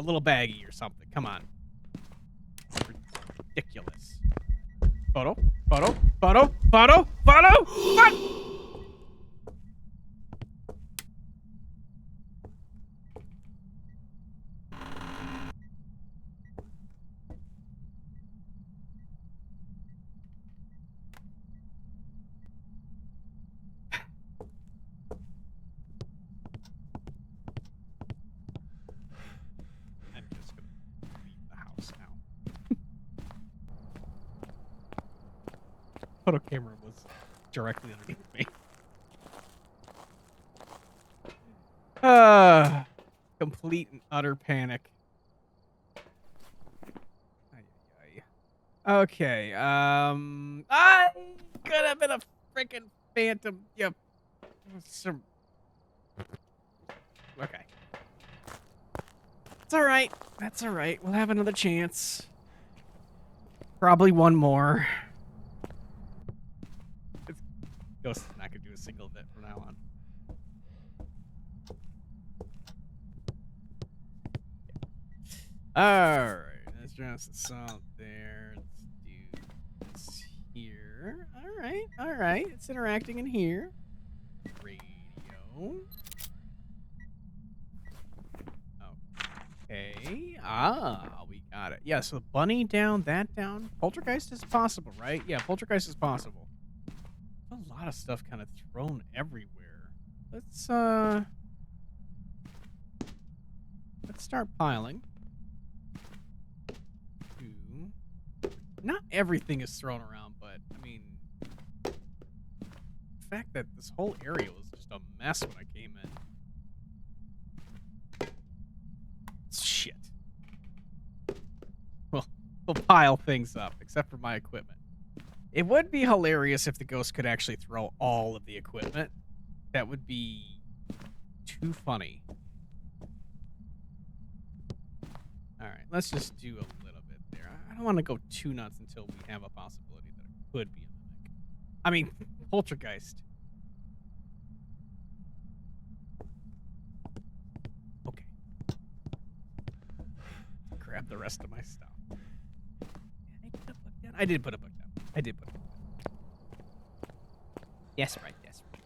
little baggie or something? Come on. Ridiculous. Photo. Photo. Photo. Photo. Photo. Photo. I'm just gonna leave the house now. Photo camera was directly underneath me. Complete and utter panic. Ay, ay, ay. Okay, I could have been a freaking phantom. Yep. Some. Okay. It's alright. That's alright. We'll have another chance. Probably one more. Ghost is not gonna do a single bit from now on. Alright, let's dress this out there. Let's do this here. Alright. It's interacting in here. Radio. Okay. We got it. Yeah, so bunny down, that down. Poltergeist is possible, right? Yeah, poltergeist is possible. A lot of stuff kind of thrown everywhere. Let's start piling. Not everything is thrown around, but I mean, the fact that this whole area was just a mess when I came in. Shit. Well, we'll pile things up, except for my equipment. It would be hilarious if the ghost could actually throw all of the equipment. That would be too funny. Alright, let's just do a little bit there. I don't want to go too nuts until we have a possibility that it could be a mimic. I mean, poltergeist. Okay. Grab the rest of my stuff. I did put a book down. I did put a book down. Yes, right. Yes, right.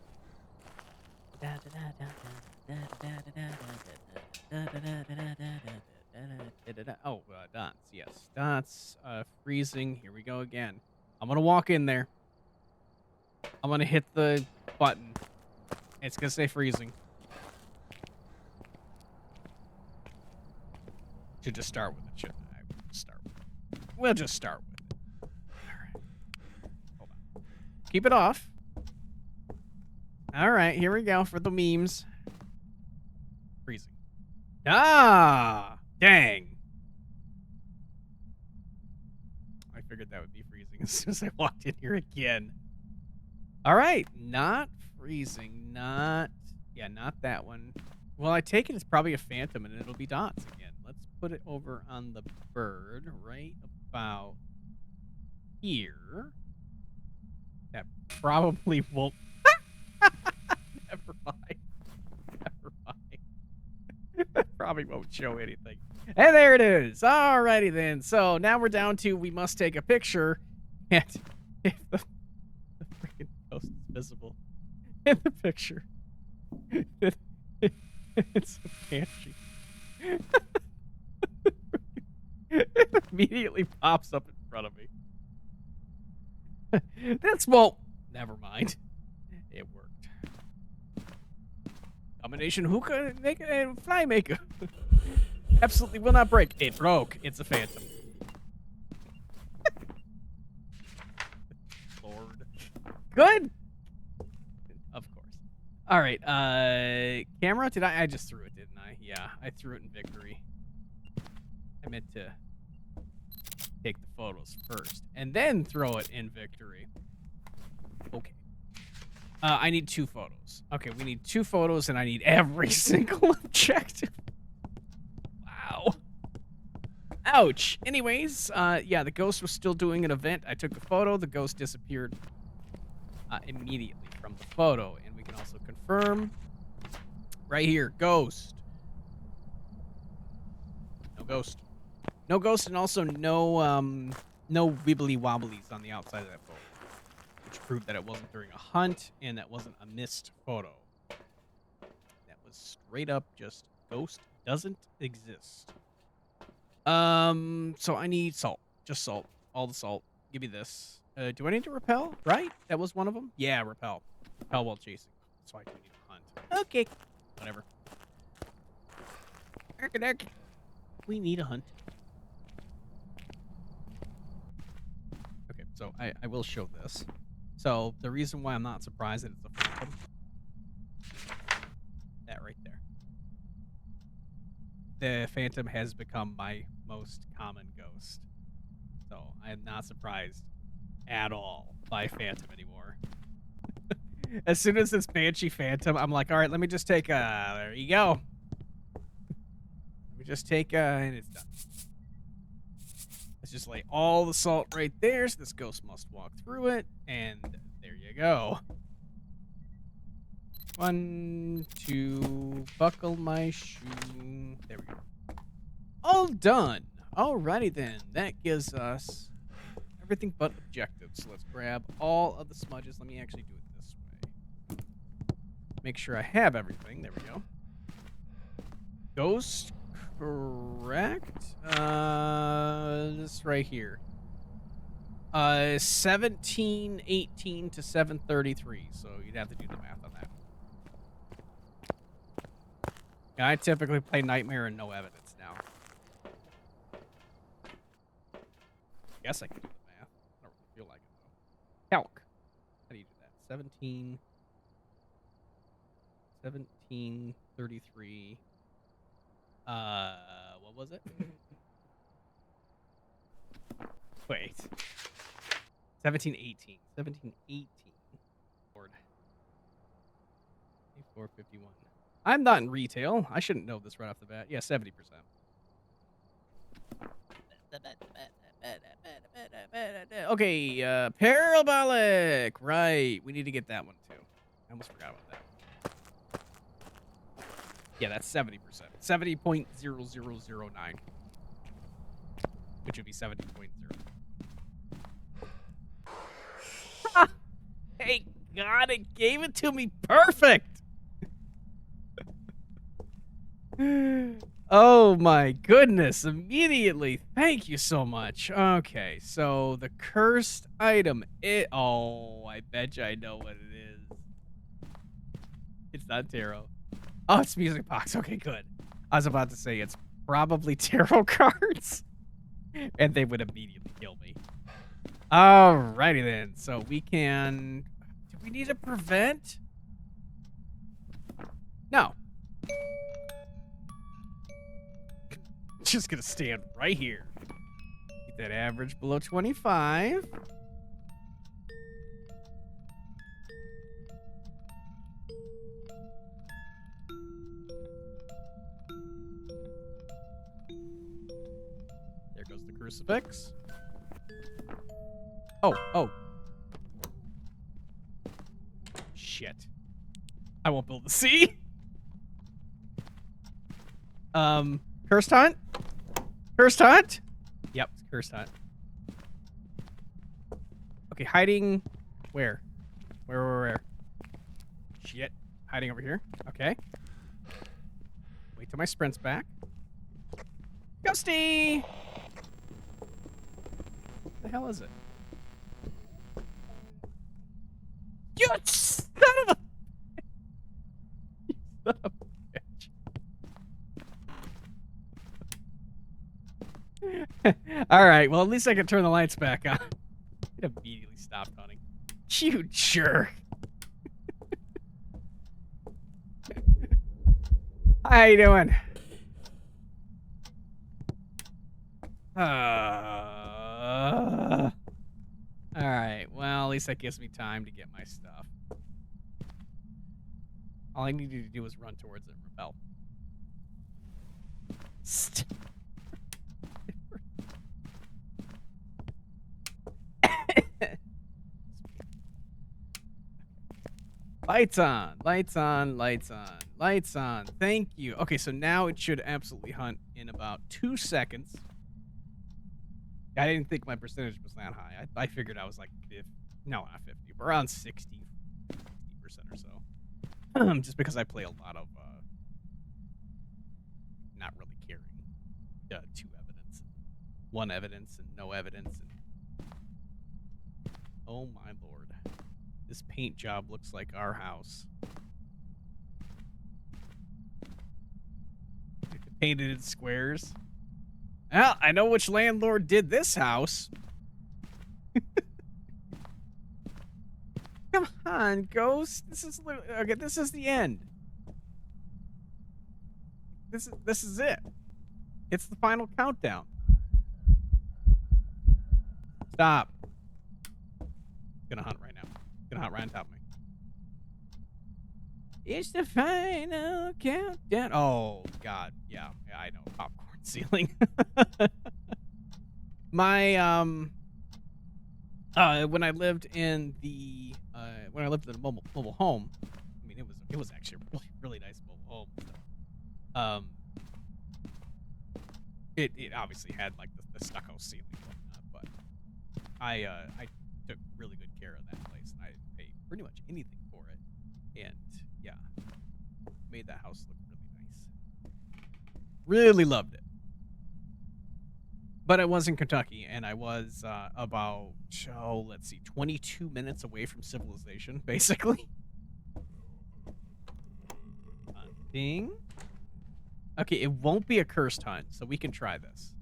Oh, dots. Yes, dots. Freezing. Here we go again. I'm gonna walk in there. I'm gonna hit the button. It's gonna say freezing. Should just start with it, shouldn't I? We'll just start with it. Alright. Hold on. Keep it off. Alright, here we go for the memes. Freezing. Ah! Dang. I figured that would be freezing as soon as I walked in here again. Alright, not freezing. Not that one. Well, I take it it's probably a phantom and it'll be dots again. Let's put it over on the bird right about here. That probably won't. Never mind. That probably won't show anything. And there it is. Alrighty then. So now we're down to we must take a picture. And if the freaking ghost is visible in the picture, it's a banshee. It immediately pops up in front of me. Never mind. It worked. Combination hookah maker and fly maker. Absolutely will not break. It broke. It's a phantom. Lord. Good. Of course. All right. Camera. I just threw it, didn't I? Yeah, I threw it in victory. I meant to take the photos first and then throw it in victory. Okay. I need 2 photos. Okay, we need 2 photos, and I need every single objective. Wow. Ouch. Anyways, yeah, the ghost was still doing an event. I took a photo. The ghost disappeared immediately from the photo, and we can also confirm right here, ghost. No ghost. No ghost, and also no no wibbly wobblies on the outside of that photo, which proved that it wasn't during a hunt and that wasn't a missed photo. That was straight up just ghost doesn't exist. So I need salt, just salt, all the salt. Give me this. Do I need to repel? Right? That was one of them. Yeah, repel. Repel while chasing. So I do need to hunt. Okay. Whatever. We need a hunt. Okay, so I will show this. So the reason why I'm not surprised that it's a phantom, that right there. The phantom has become my most common ghost. So I am not surprised at all by phantom anymore. As soon as it's Banshee Phantom, I'm like, all right, let me just take there you go. Let me just take and it's done. Let's just lay all the salt right there, so this ghost must walk through it, and there you go. 1, 2, buckle my shoe. There we go. All done. Alrighty then. That gives us everything but objectives. So let's grab all of the smudges. Let me actually do it this way. Make sure I have everything. There we go. Ghost, correct? This right here. 1718 to 733. So you'd have to do the math on that. Yeah, I typically play Nightmare and no evidence now. Guess I can do the math. I don't really feel like it though. Calc. How do you do that? 1733. What was it? Wait. 1718. 1718. Lord. 451. I'm not in retail. I shouldn't know this right off the bat. Yeah, 70%. Okay, parabolic. Right. We need to get that one too. I almost forgot about that. Yeah, that's 70%. 70.0009. Which would be 70.0. Hey, God, it gave it to me perfect. Oh my goodness, immediately. Thank you so much. Okay, so the cursed item, oh, I bet you I know what it is. It's not tarot. Oh, it's music box. Okay, good. I was about to say it's probably tarot cards. And they would immediately kill me. Alrighty then. So we can... Do we need to prevent? No. Just gonna stand right here. Keep that average below 25. There goes the crucifix. Oh. Shit. I won't build the C. Cursed hunt? Cursed hunt? Yep, it's cursed hunt. Okay, hiding where? Where? Shit. Hiding over here. Okay. Wait till my sprint's back. Ghosty! What the hell is it? You son of a... You son of a bitch. Alright, well at least I can turn the lights back on. It immediately stopped hunting. You jerk. How you doing? Alright, well, at least that gives me time to get my stuff. All I needed to do was run towards it and repel. Lights on, lights on, lights on, lights on. Thank you. Okay, so now it should absolutely hunt in about 2 seconds. I didn't think my percentage was that high. I figured I was like, no, not 50, but around 60% or so. Just because I play a lot of not really caring. 2 evidence, 1 evidence, and no evidence. And oh my lord, this paint job looks like our house. Painted in squares. Well, I know which landlord did this house. Come on, Ghost. This is okay. This is the end. This is it. It's the final countdown. Stop. Gonna hunt right now. Gonna hunt right on top of me. It's the final countdown. Oh God, yeah, I know. Popcorn ceiling. My when I lived in the a mobile home, I mean it was actually a really nice mobile home. It obviously had like the stucco ceiling and whatnot, but I took really good care of that place, and I didn't pay pretty much anything for it, and yeah, made that house look really nice. Really loved it. But I was in Kentucky, and I was about, let's see, 22 minutes away from civilization, basically. Hunting. Okay, it won't be a cursed hunt, so we can try this.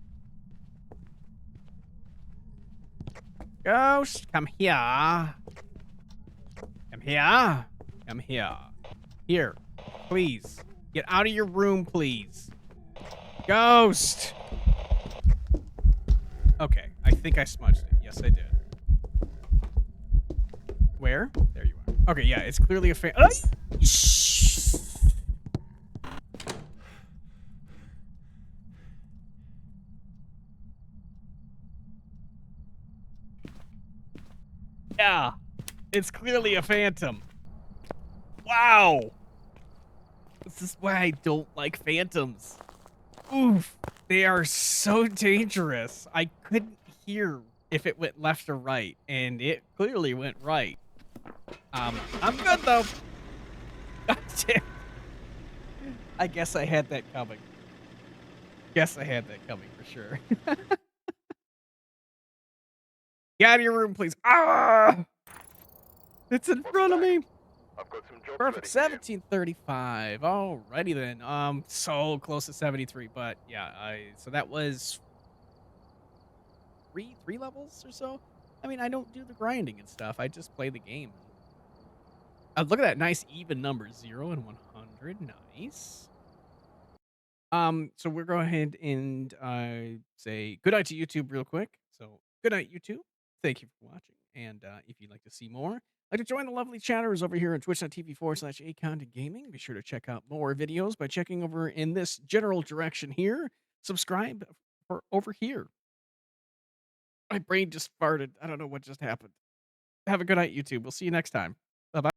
Ghost, come here. Come here. Come here. Here, please. Get out of your room, please. Ghost! Okay, I think I smudged it. Yes, I did. Where? There you are. Okay, yeah, it's clearly a fan. Yeah, it's clearly a phantom. Wow. This is why I don't like phantoms. Oof. They are so dangerous. I couldn't hear if it went left or right, and it clearly went right. I'm good though. God damn. I guess I had that coming. Guess I had that coming for sure. Get out of your room, please. Ah! It's in front of me. I've got some jobs Perfect. ready for you. 1735. Alrighty then. So close to 73, but yeah, so that was three levels or so. I mean, I don't do the grinding and stuff. I just play the game. Look at that nice even number, 0 and 100. Nice. So we're going ahead and say good night to YouTube real quick. So good night, YouTube. Thank you for watching. And if you'd like to see more, like to join the lovely chatters over here on twitch.tv/acondongaming. Be sure to check out more videos by checking over in this general direction here. Subscribe for over here. My brain just farted. I don't know what just happened. Have a good night, YouTube. We'll see you next time.